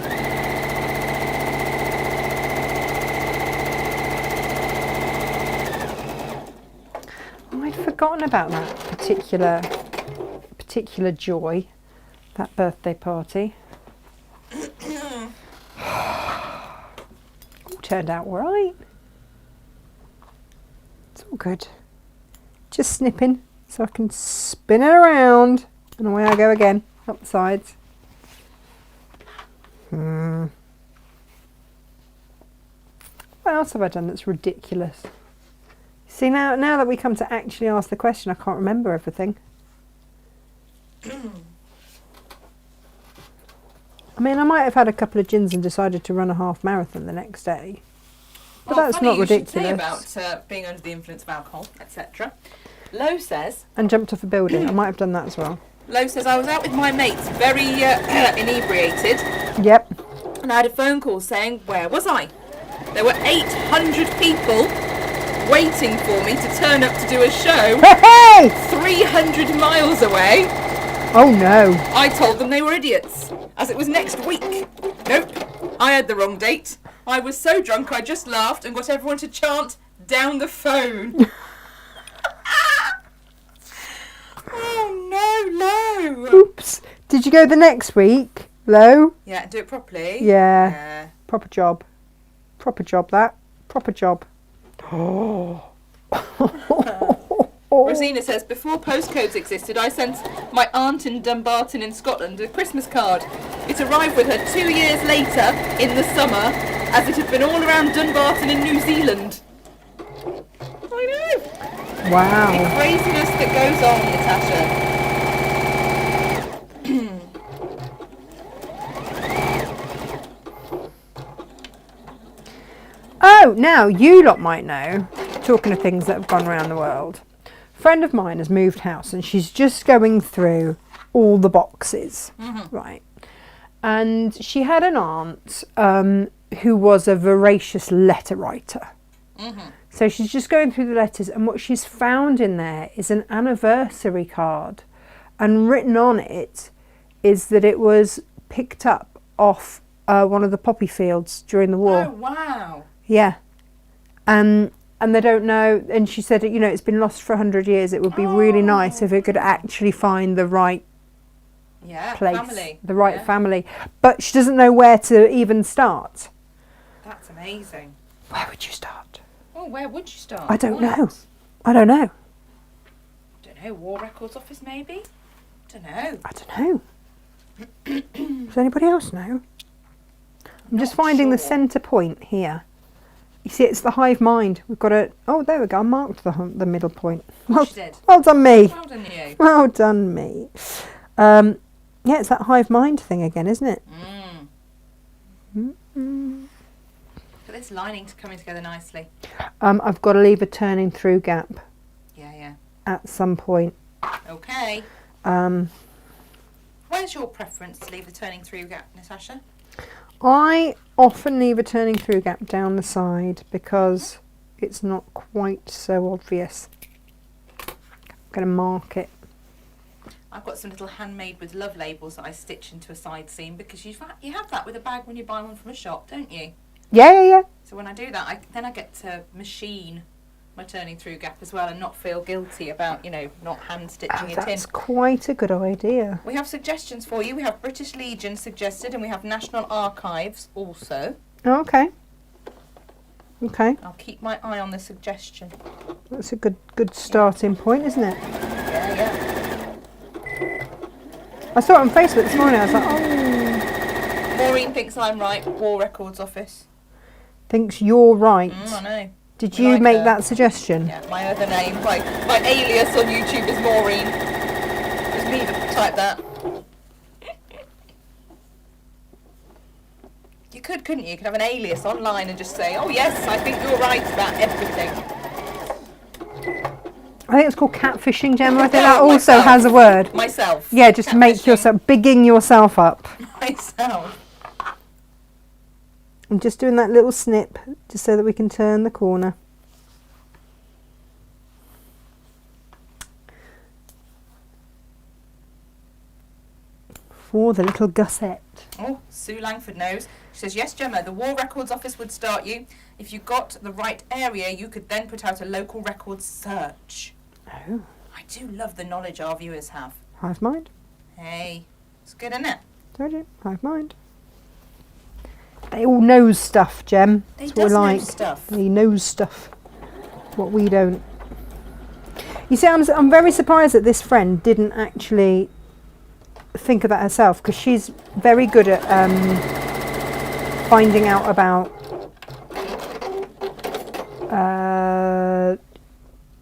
I'd forgotten about that particular joy, that birthday party. All turned out all right. It's all good. Just snipping so I can spin it around and away I go again, up the sides. What else have I done that's ridiculous? See, now that we come to actually ask the question, I can't remember everything. I mean, I might have had a couple of gins and decided to run a half marathon the next day. But that's funny not you should say ridiculous. about being under the influence of alcohol, etc. Lo says... And jumped off a building. I might have done that as well. Lo says, I was out with my mates, very inebriated, Yep. and I had a phone call saying, where was I? There were 800 people waiting for me to turn up to do a show Hey! 300 miles away. Oh no. I told them they were idiots, as it was next week. Nope, I had the wrong date. I was so drunk I just laughed and got everyone to chant down the phone. Oh no, Lo! Oops. Did you go the next week, Lo? Yeah, do it properly. Yeah. Proper job. Proper job, that. Proper job. Oh. Rosina says, before postcodes existed, I sent my aunt in Dumbarton in Scotland a Christmas card. It arrived with her 2 years later, in the summer, as it had been all around Dumbarton in New Zealand. I know. Wow. The craziness that goes on, Natasha. Oh, now you lot might know, talking of things that have gone around the world. A friend of mine has moved house and she's just going through all the boxes, right? And she had an aunt who was a voracious letter writer. So she's just going through the letters, and what she's found in there is an anniversary card, and written on it is that it was picked up off one of the poppy fields during the war. Oh, wow. Yeah. And they don't know, and she said, you know, it's been lost for 100 years. It would be really nice if it could actually find the right place, family. the right family. But she doesn't know where to even start. That's amazing. Where would you start? Oh, where would you start? I don't know. I don't know. Don't know. War Records Office, maybe? Don't know. I don't know. Does anybody else know? I'm just finding the centre point here. You see, it's the hive mind. We've got to... Oh, there we go. I marked the middle point. Well, She did. well done me. Well done, you. Well done me. Yeah, it's that hive mind thing again, isn't it? For this lining to coming together nicely. I've got to leave a turning through gap Yeah. at some point. Okay. Um, Where's your preference to leave the turning through gap, Natasha? I often leave a turning through gap down the side because it's not quite so obvious. I'm going to mark it. I've got some little handmade with love labels that I stitch into a side seam, because you have that with a bag when you buy one from a shop, don't you? Yeah. So when I do that, then I get to machine my turning through gap as well, and not feel guilty about, not hand stitching it in. That's quite a good idea. We have suggestions for you. We have British Legion suggested, and we have National Archives also. Oh, okay. Okay. I'll keep my eye on the suggestion. That's a good starting point, isn't it? Yeah, yeah. I saw it on Facebook this morning. I was like, oh. Maureen thinks I'm right. War Records Office. Thinks you're right. I know. Did you Like make her. that suggestion? Yeah, my other name, my alias on YouTube is Maureen. It was me that typed that. You couldn't you? You could have an alias online and just say, oh yes, I think you're right about everything. I think it's called catfishing, Gemma. I think No, that also myself. has a word. Myself. Yeah, just make Catfishing. yourself, bigging yourself up. Myself. I'm just doing that little snip just so that we can turn the corner. For the little Gusset. Oh, Sue Langford knows. She says, yes, Gemma, the War Records Office would start you. If you got the right area, you could then put out a local records search. Oh, I do love the knowledge our viewers have. hive mind. Hey, it's good, isn't it? Told you, hive mind. They all knows stuff, Gem. They That's what we does know like. stuff. He knows stuff. What we don't. You see, I'm very surprised that this friend didn't actually think of that herself, because she's very good at finding out about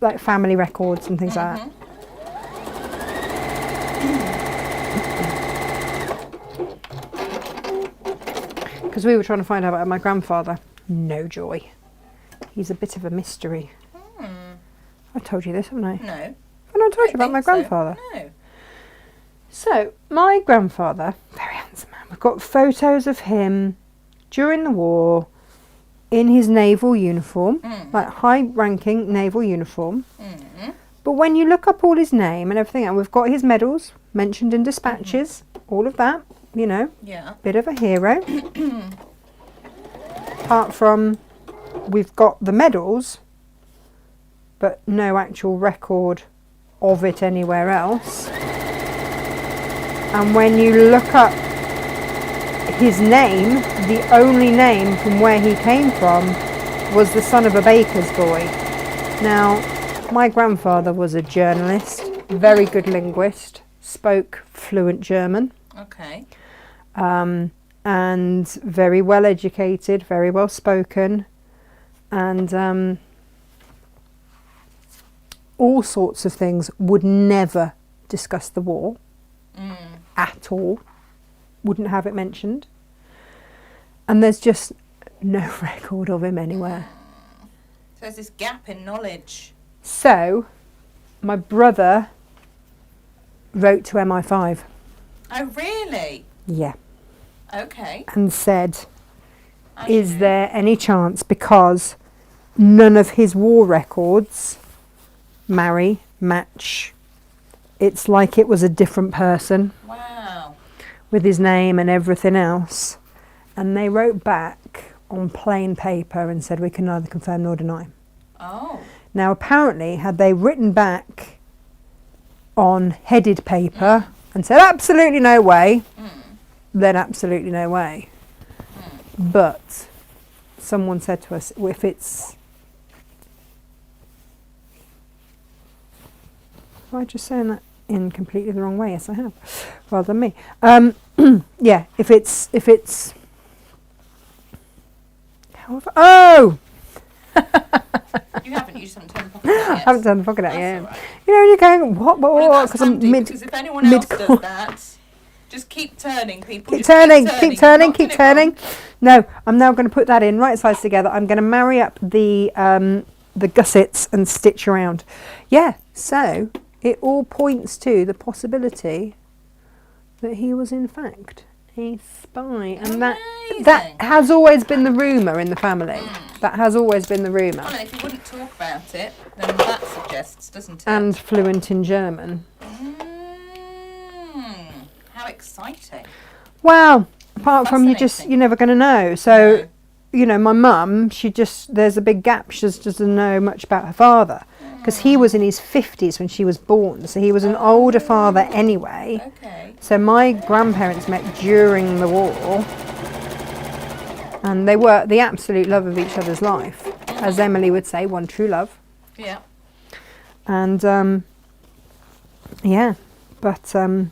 like family records and things like that. Because we were trying to find out about my grandfather. No joy. He's a bit of a mystery. I told you this, haven't I? No. I've not told you about my grandfather. No. So, my grandfather, very handsome man, we've got photos of him during the war in his naval uniform, like high-ranking naval uniform. But when you look up all his name and everything, and we've got his medals mentioned in dispatches, all of that, you know, Yeah. bit of a hero. Apart from, we've got the medals, but no actual record of it anywhere else. And when you look up his name, the only name from where he came from was the son of a baker's boy. Now, my grandfather was a journalist, very good linguist, spoke fluent German, Okay. and very well educated, very well spoken, and all sorts of things. Would never discuss the war at all, wouldn't have it mentioned, and there's just no record of him anywhere. So there's this gap in knowledge. So my brother wrote to MI5, Oh, really? yeah, Okay. and said, As is you do. there any chance, because none of his war records match, it's like it was a different person Wow. with his name and everything else, and they wrote back on plain paper and said we can neither confirm nor deny. Oh. Now apparently, had they written back on headed paper and said absolutely no way, then absolutely no way. But someone said to us, if it's, am I just saying that in completely the wrong way? Yes, I have. Well done me. Yeah, if it's, however, oh! You haven't. You just haven't turned the pocket out I yet. haven't turned the pocket out That's yet. all right. You know, you're going, what, Well, that's because I'm handy, mid, because if anyone else does mid-call. that, just keep turning, people. Keep Just turning, You're keep turning, not keep doing it turning. wrong. No, I'm now going to put that in right sides together. I'm going to marry up the gussets and stitch around. Yeah, so it all points to the possibility that he was in fact a spy, and that Amazing. has always been the rumour in the family. That has always been the rumour. Well, and if you wouldn't talk about it, then that suggests, doesn't it? And fluent in German. How exciting. Well, apart from you're never going to know. So, No. you know, my mum, there's a big gap. She just doesn't know much about her father, because he was in his 50s when she was born. So he was an older father anyway. Okay. So my grandparents met during the war. And they were the absolute love of each other's life. As Emily would say, one true love. Yeah. And, yeah. But, and,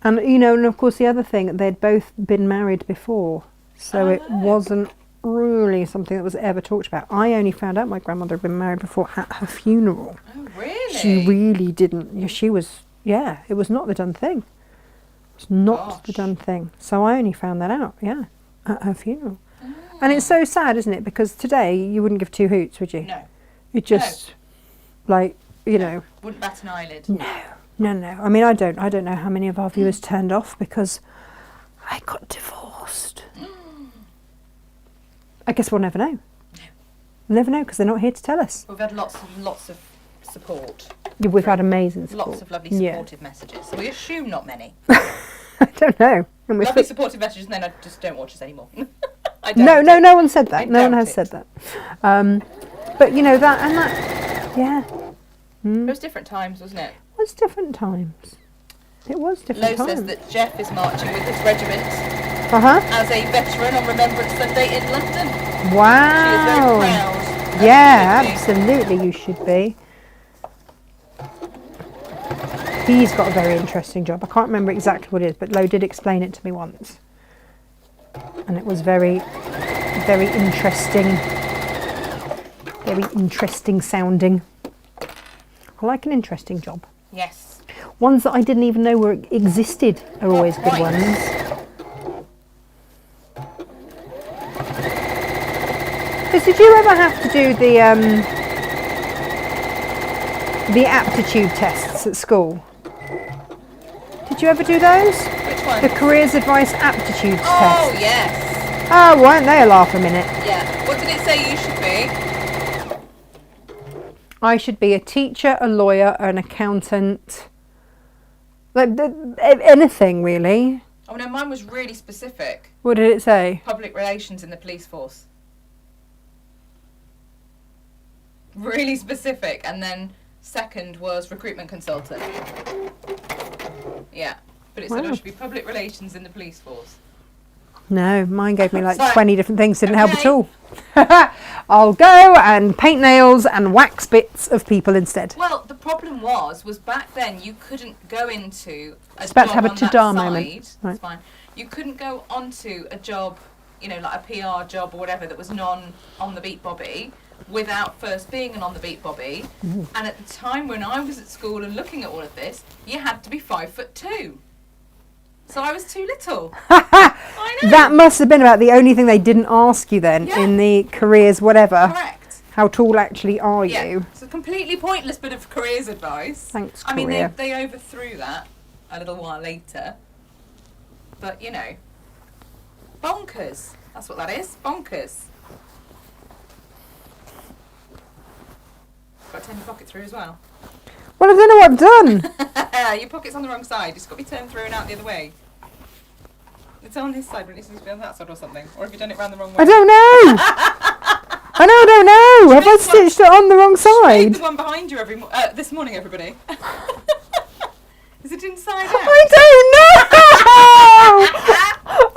you know, and of course the other thing, they'd both been married before. So it wasn't really something that was ever talked about. I only found out my grandmother had been married before at her funeral. Oh, really? She really didn't. She was, yeah, it was not the done thing. It was not the done thing. So I only found that out, yeah, at her funeral. And it's so sad, isn't it? Because today you wouldn't give two hoots, would you? No. It just, like, you know. Wouldn't bat an eyelid. No. I mean, I don't know how many of our viewers turned off because I got divorced. I guess we'll never know. No. We'll never know because they're not here to tell us. We've had lots of support. Yeah, we've had amazing support. Lots of lovely supportive messages. So we assume not many. I don't know. And Lovely supportive messages and then I just don't watch us anymore. No one said that. No one has said that. But you know that and that, yeah. It was different times, wasn't it? It was different times. It was different Lo times. says that Jeff is marching with his regiment as a veteran on Remembrance Sunday in London. Wow. She is very proud. Yeah, absolutely you should be. He's got a very interesting job. I can't remember exactly what it is, but Lo did explain it to me once. And it was very, very interesting. Very interesting sounding. I like an interesting job. Yes. Ones that I didn't even know were existed are always good ones. Because did you ever have to do the aptitude tests at school? Did you ever do those? Which one? The careers advice aptitude test. Oh, yes. Oh, weren't they a laugh a minute? Yeah. What did it say you should be? I should be a teacher, a lawyer, an accountant. Like anything really. Oh no, mine was really specific. What did it say? Public relations in the police force. Really specific. And then second was recruitment consultant. Yeah. But it said I should be public relations in the police force. No, mine gave me like So, 20 different things, didn't help at all. I'll go and paint nails and wax bits of people instead. Well, the problem was back then you couldn't go into a It's about job to have a on that ta-da side. moment. That's Right. fine. You couldn't go onto a job, you know, like a PR job or whatever that was on the beat Bobby without first being an on the beat Bobby. Ooh. And at the time when I was at school and looking at all of this, you had to be 5'2". So I was too little. I know. That must have been about the only thing they didn't ask you then Yeah. in the careers whatever. Correct. How tall actually are Yeah. you? It's a completely pointless bit of careers advice. Thanks, I mean, career. they overthrew that a little while later. But, you know, bonkers. That's what that is. Bonkers. Got to turn your pocket through as well. Well, I don't know what I've done. Your pocket's on the wrong side. It's got to be turned through and out the other way. It's on this side, but it needs to be on that side or something. Or have you done it round the wrong way? I don't know. I don't know. Have I stitched it on the wrong Made side? the one behind you this morning, everybody. Is it inside out? I don't know.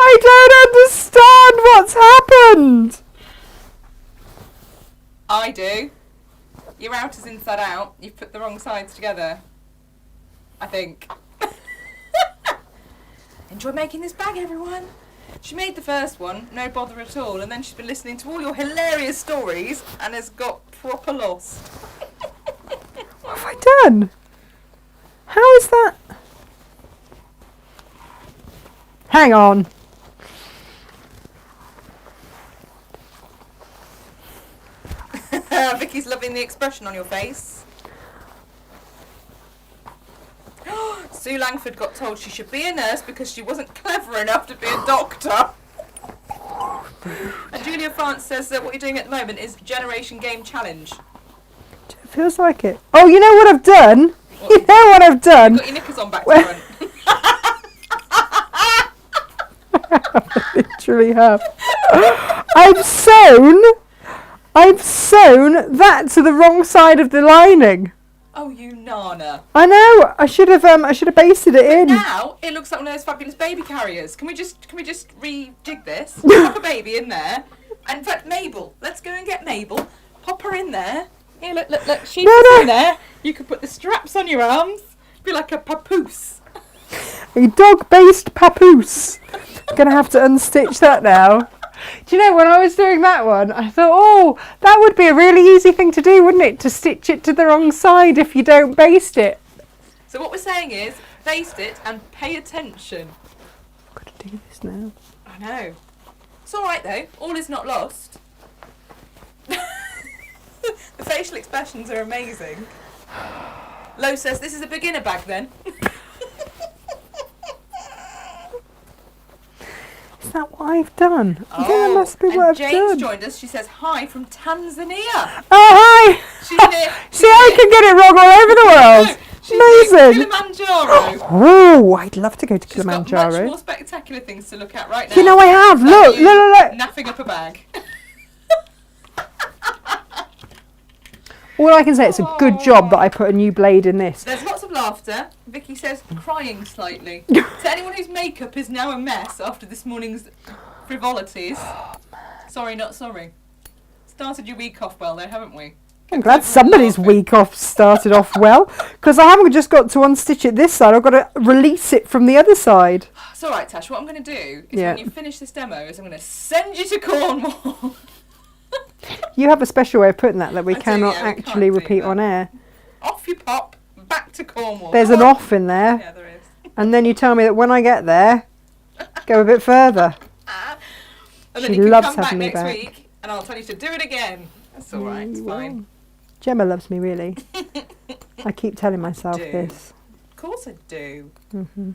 I don't understand what's happened. I do. Your outer's inside out. You've put the wrong sides together. I think. Enjoy making this bag, everyone. She made the first one, no bother at all, and then she's been listening to all your hilarious stories and has got proper lost. What have I done? How is that? Hang on. Vicky's loving the expression on your face. Sue Langford got told she should be a nurse because she wasn't clever enough to be a doctor. And Julia France says that what you're doing at the moment is Generation Game Challenge. It feels like it. Oh, you know what I've done? What? You know what I've done? You've got your knickers on back to front. I literally have. I've sewn that to the wrong side of the lining. Oh, you know. banana. I know. I should have basted it in. Now it looks like one of those fabulous baby carriers. Can we just rejig this? Pop a baby in there. And in fact, Mabel, let's go and get Mabel. Pop her in there. Here, look. She's in there. You could put the straps on your arms. Be like a papoose. A dog-based papoose. Gonna have to unstitch that now. Do you know, when I was doing that one, I thought, oh, that would be a really easy thing to do, wouldn't it? To stitch it to the wrong side if you don't baste it. So what we're saying is, baste it and pay attention. I've got to do this now. I know. It's all right though. All is not lost. The facial expressions are amazing. Lo says, this is a beginner bag then. Is that what I've done? I think that must be what I've Jane's done. joined us. She says, hi from Tanzania. Oh, hi! She's near, See, I can get it wrong all over the world. she's near Amazing. Kilimanjaro. Oh, I'd love to go to She's got much Kilimanjaro. more spectacular things to look at right now. You know, I have. than Look, you look. Naffing up a bag. All I can say, it's a good job that I put a new blade in this. There's lots of laughter. Vicky says, crying slightly. To anyone whose makeup is now a mess after this morning's frivolities. Sorry, not sorry. Started your week off well though, haven't we? I'm glad somebody's week off started off well, because I haven't just got to unstitch it this side, I've got to release it from the other side. It's alright, Tash. What I'm going to do is Yeah. when you finish this demo is I'm going to send you to Cornwall. You have a special way of putting that we I do, cannot yeah, we actually can't do repeat that. on air. Off you pop, back to Cornwall. There's Come an on. off in there, Yeah, there is. and then you tell me that when I get there, go a bit further. And She then you can loves come back having me next back. week and I'll tell you to do it again. That's alright, it's You will. fine. Gemma loves me, really. I keep telling myself Do. this. Of course I do. Hmm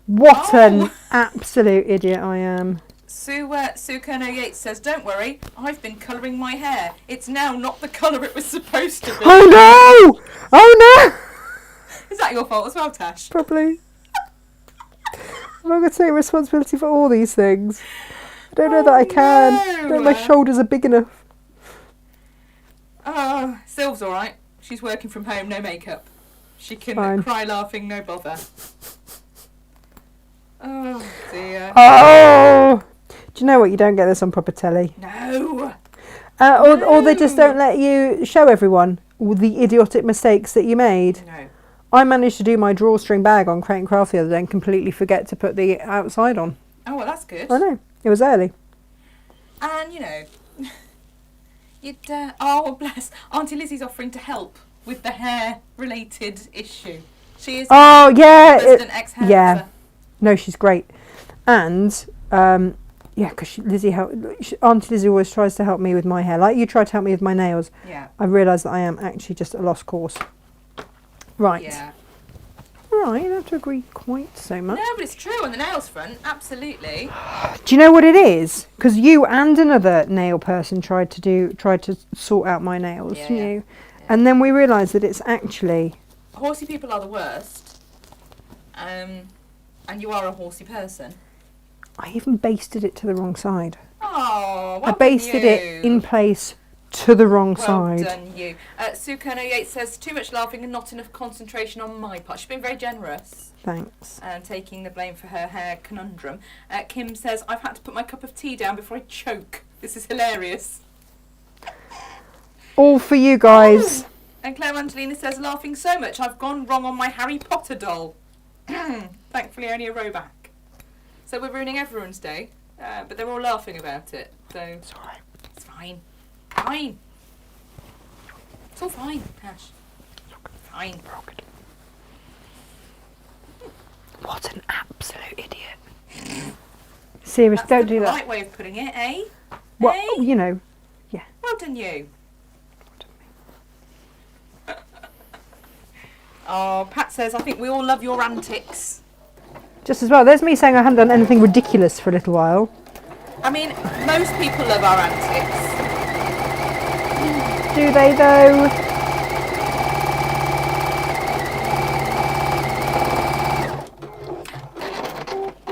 What an Oh. absolute idiot I am. Sue Kerno Yates says, don't worry, I've been colouring my hair. It's now not the colour it was supposed to be. Oh no! Oh no! Is that your fault as well, Tash? Probably. I'm going to take responsibility for all these things. I don't know that I can. I don't know if my shoulders are big enough. Oh, Sylv's alright. She's working from home, no makeup. She can Fine. cry laughing, no bother. Oh dear. Oh! Do you know what? You don't get this on proper telly. No! Or they just don't let you show everyone all the idiotic mistakes that you made. No. I managed to do my drawstring bag on Crate and Craft the other day and completely forget to put the outside on. Oh, well, that's good. I know. It was early. And, you know, you'd, oh, bless. Auntie Lizzie's offering to help with the hair-related issue. She is Oh, yeah. resident ex-hairdresser. yeah. No, she's great. And, yeah, because Auntie Lizzie always tries to help me with my hair. Like you tried to help me with my nails. Yeah. I realised that I am actually just a lost cause. Right. Yeah. Right, you don't have to agree quite so much. No, but it's true on the nails front, absolutely. Do you know what it is? Because you and another nail person tried to sort out my nails, Yeah, didn't yeah. you? And then we realised that it's actually... Horsey people are the worst. And you are a horsey person. I even basted it to the wrong side. Oh, well I basted it in place to the wrong well side. done, you. Sue Kerno Yates says, too much laughing and not enough concentration on my part. She's been very generous Thanks. and taking the blame for her hair conundrum. Kim says, I've had to put my cup of tea down before I choke. This is hilarious. All for you guys. And Claire Angelina says, laughing so much I've gone wrong on my Harry Potter doll. Thankfully only a row back. So we're ruining everyone's day, but they're all laughing about it. So It's all right. it's fine. Fine. It's all fine, Ash. Fine. What an absolute idiot. Serious, That's don't the do that. polite way of putting it, eh? Well, Eh? you know, Well done, you. Oh, Pat says, I think we all love your antics. just as well. There's me saying I hadn't done anything ridiculous for a little while. I mean, most people love our antics. Do they though?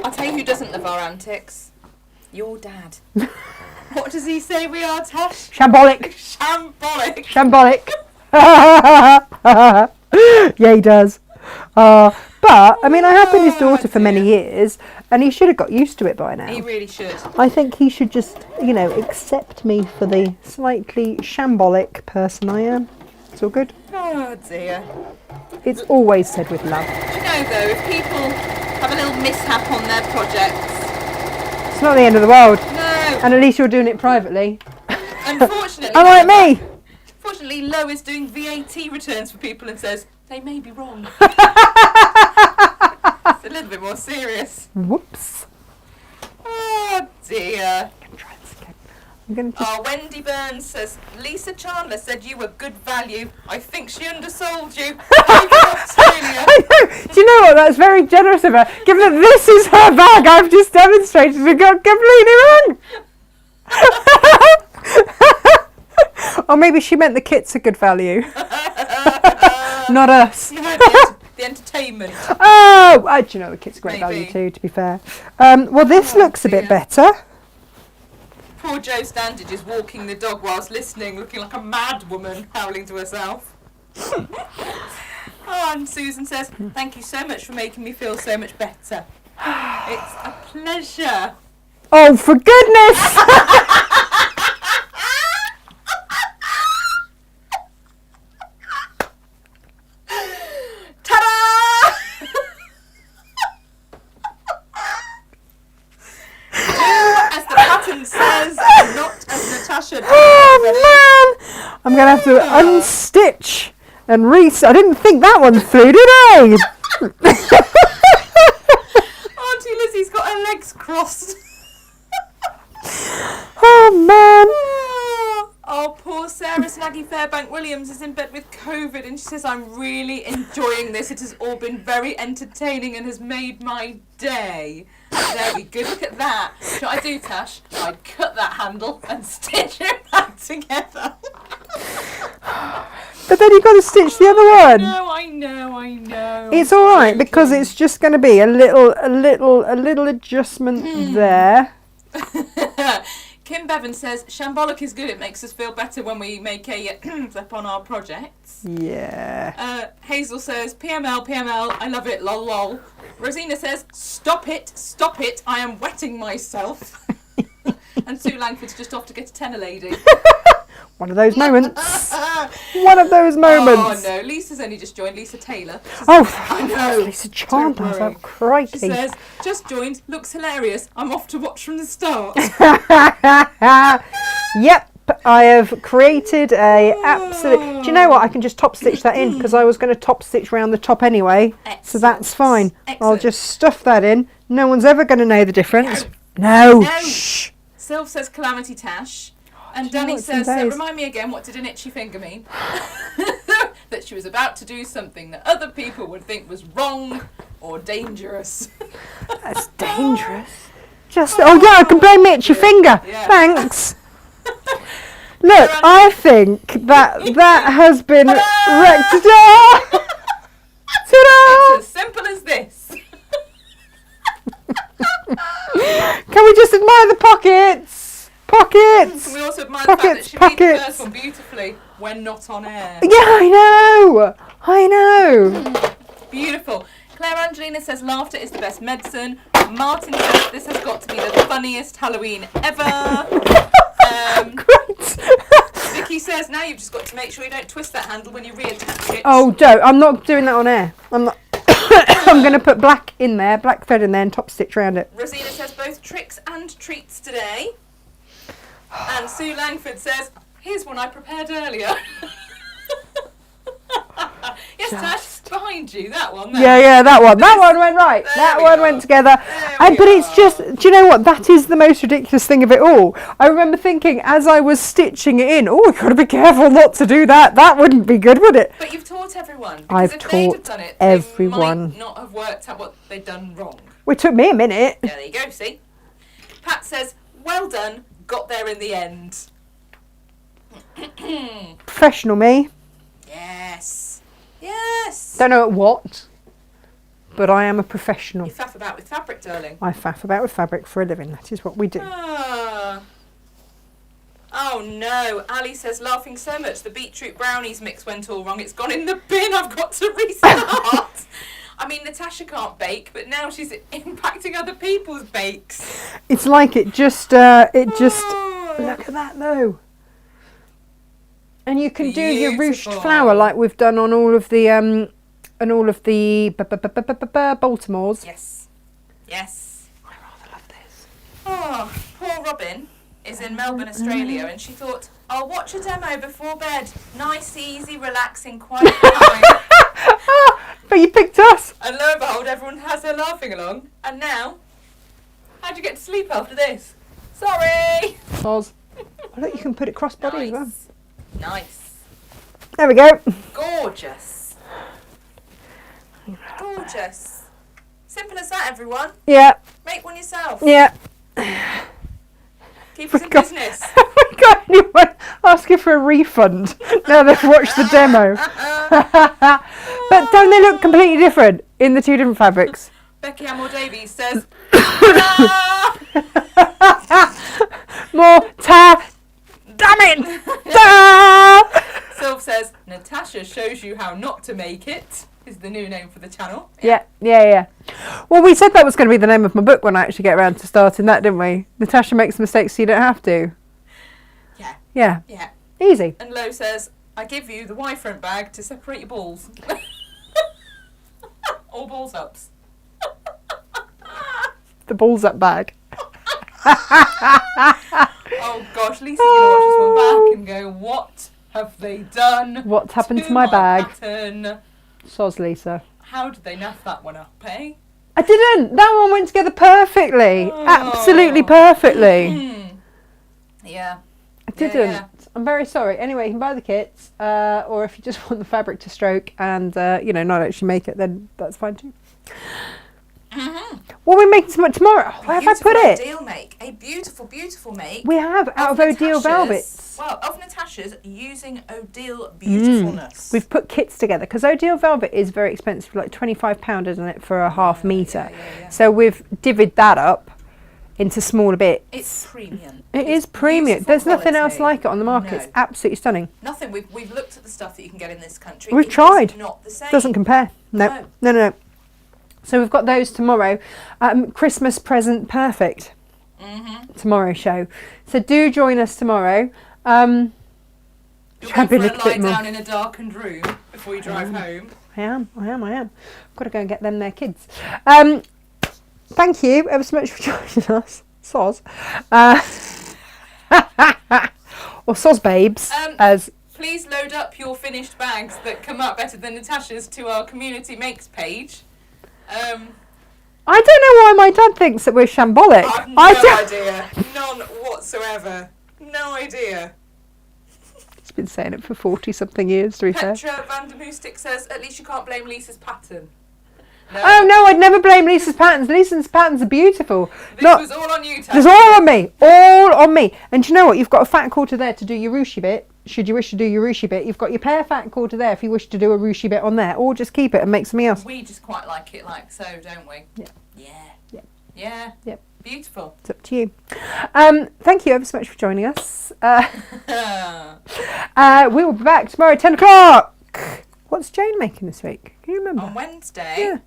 I'll tell you who doesn't love our antics. Your dad. What does he say we are, Tash? Shambolic. Shambolic. Shambolic. Yeah, he does. But, I mean, I have been his daughter for many years, and he should have got used to it by now. He really should. I think he should just, accept me for the slightly shambolic person I am. It's all good. Oh dear. It's always said with love. Do you know though, if people have a little mishap on their projects, It's not the end of the world. no. And at least you're doing it privately. Unfortunately, Unlike me. Fortunately, Lo is doing VAT returns for people and says they may be wrong. It's a little bit more serious. Whoops. Oh dear. I'm trying this again. I'm going to just... Oh, Wendy Burns says, Lisa Chandler said you were good value. I think she undersold you. Australia. I know. Do you know what? That's very generous of her. Given that this is her bag, I've just demonstrated and got completely wrong. Or maybe she meant the kits are good value. Not us. No, the entertainment. Oh, do you know the kits are great Maybe. value too, to be fair. Well, this looks a bit dear. better. Poor Jo Standage is walking the dog whilst listening, looking like a mad woman, howling to herself. Oh, and Susan says, thank you so much for making me feel so much better. It's a pleasure. Oh, for goodness! Ta-da! Do as the pattern says, not as Natasha does. Oh, man! I'm going to have to unstitch and I didn't think that one through, did I? Auntie Lizzie's got her legs crossed. Oh, man. Oh, poor Sarah Snaggy Fairbank Williams is in bed with COVID and she says, I'm really enjoying this. It has all been very entertaining and has made my day. There we go. Look at that. You know what I do, Tash? I'd cut that handle and stitch it back together. But then you've got to stitch the other one. I know. It's all right because it's just going to be a little adjustment there. Kim Bevan says, shambolic is good. It makes us feel better when we make a flip on our projects. Yeah. Hazel says, PML, I love it, lol, lol. Rosina says, stop it, I am wetting myself. And Sue Langford's just off to get a tenner lady. One of those moments. One of those moments. Oh no, Lisa's only just joined, Lisa Taylor. Oh, I know. Lisa Chandler. Don't worry. Oh, crikey. She says, just joined, looks hilarious. I'm off to watch from the start. Yep, I have created a absolute... Do you know what? I can just top stitch that in because I was going to top stitch around the top anyway. Excellent. So that's fine. Excellent. I'll just stuff that in. No one's ever going to know the difference. No. No. Shh. Sylv says Calamity Tash. And Do you know Danny what's in says, those? remind me again, what did an itchy finger mean? That she was about to do something that other people would think was wrong or dangerous. That's dangerous. Just... Oh, yeah, I can blame me at your finger. Yeah. Thanks. Look, I think that has been wrecked. Ta-da! It's as simple as this. Can we just admire the pockets? Pockets! Can we also admire the fact that she made the first one beautifully when not on air? Yeah, I know. Beautiful. Claire Angelina says laughter is the best medicine. Martin says this has got to be the funniest Halloween ever. Great. Vicky says now you've just got to make sure you don't twist that handle when you reattach it. Oh, don't. I'm not doing that on air. I'm not. I'm going to put black in there, black thread in there and top stitch around it. Rosina says both tricks and treats today. And Sue Langford says, here's one I prepared earlier. Yes, Tash, behind you, that one. There. Yeah, that one. That one went right. There That we one are. went together. There we But it's are. just, do you know what? That is the most ridiculous thing of it all. I remember thinking as I was stitching it in, oh, we've got to be careful not to do that. That wouldn't be good, would it? But you've taught everyone. Because I've if they'd have taught done it, everyone. they might not have worked out what they'd done wrong. Well, it took me a minute. Yeah, there you go, see? Pat says, well done, got there in the end. Professional me. Yes. Don't know at what, but I am a professional. You faff about with fabric, darling. I faff about with fabric for a living. That is what we do. Ah. Oh no, Ali says, laughing so much the beetroot brownies mix went all wrong. It's gone in the bin. I've got to restart. I mean, Natasha can't bake, but now she's impacting other people's bakes. It's like it just look at that though. And you can do your ruched Beautiful. flour like we've done on all of the Baltimores. Yes. Yes. I rather love this. Oh, poor Robin is in Melbourne, Australia, and she thought, I'll watch a demo before bed. Nice, easy, relaxing, quiet time. But you picked us. And lo and behold, everyone has her laughing along. And now, how'd you get to sleep after this? Sorry. Soz. Oh, look, you can put it crossbody as well. Nice. Nice. There we go. Gorgeous. Gorgeous. Simple as that, everyone. Yeah. Make one yourself. Yeah. Keep us in God. business. We got anyone asking for a refund now they've watched the demo. But don't they look completely different in the two different fabrics? Becky Hamill Davies says, More damn it! Da! Sylv says, Natasha shows you how not to make it, is the new name for the channel. Yeah. Well, we said that was going to be the name of my book when I actually get around to starting that, didn't we? Natasha makes mistakes so you don't have to. Yeah. Yeah. Easy. And Lo says, I give you the Y-front bag to separate your balls. All balls ups. The balls up bag. Oh gosh, Lisa's going to watch this one back and go, what have they done? What's happened to my bag? Pattern? Soz Lisa. How did they naff that one up, eh? I didn't. That one went together perfectly. Oh. Absolutely perfectly. Yeah. I didn't. Yeah. I'm very sorry. Anyway, you can buy the kits, or if you just want the fabric to stroke and not actually make it, then that's fine too. What are we making tomorrow? Where have I put it? Beautiful Odile make. A beautiful, beautiful make. We have out of Odile Natasha's- velvets. Well, of Natasha's using Odile beautifulness. We've put kits together because Odile velvet is very expensive, like £25, isn't it, for a half metre? Yeah. So we've divvied that up into smaller bits. It's premium. It It's is premium. beautiful There's nothing else quality. like it on the market. No. It's absolutely stunning. Nothing. We've looked at the stuff that you can get in this country. We've It is tried. not the same. Doesn't compare. No. So we've got those tomorrow. Christmas present perfect. Tomorrow show. So do join us tomorrow. You'll go Try for and a be a little lie bit more. down in a darkened room before you drive home. I am. I've got to go and get them their kids. Thank you ever so much for joining us. Soz. Or Soz Babes, as Please load up your finished bags that come up better than Natasha's to our community makes page. I don't know why my dad thinks that we're shambolic. I've no idea. None whatsoever. No idea. He's been saying it for 40-something years, to be fair. Petra Vandermoostic says, at least you can't blame Lisa's pattern. No, Oh no, I'd never blame Lisa's patterns. Lisa's patterns are beautiful. this Look, was all on you, Tasha. there's all on me. All on me. And do you know what? You've got a fat quarter there to do your ruchy bit. Should you wish to do your ruchy bit, you've got your pear fat quarter there if you wish to do a ruchy bit on there. Or just keep it and make something else. We just quite like it like so, don't we? Yeah. Yeah. Yeah. Yeah. Yep. Beautiful. It's up to you. Thank you ever so much for joining us. We will be back tomorrow at 10 o'clock. What's Jane making this week? Can you remember? On Wednesday. Yeah.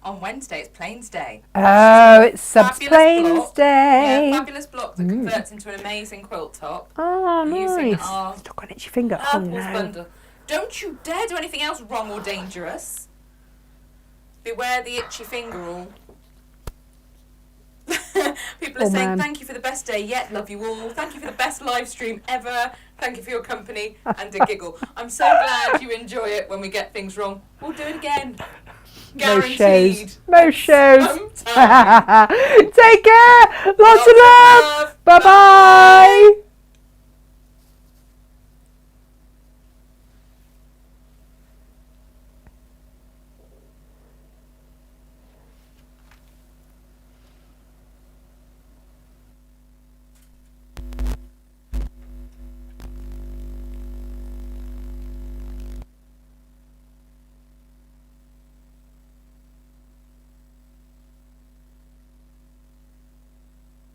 On Wednesday, it's Plains Day. Oh, it's Subs Fabulous Plains block. Day. Yeah, fabulous block that converts into an amazing quilt top. Oh, Using nice. our Stuck on itchy finger. Oh, Purple's no. bundle. Don't you dare do anything else wrong or dangerous. Beware the itchy finger rule. People are Oh, saying, man. thank you for the best day yet, love you all. Thank you for the best live stream ever. Thank you for your company and a giggle. I'm so glad you enjoy it when we get things wrong. We'll do it again. Guaranteed. No shows. Sometime. Take care. Lots of love. Bye bye.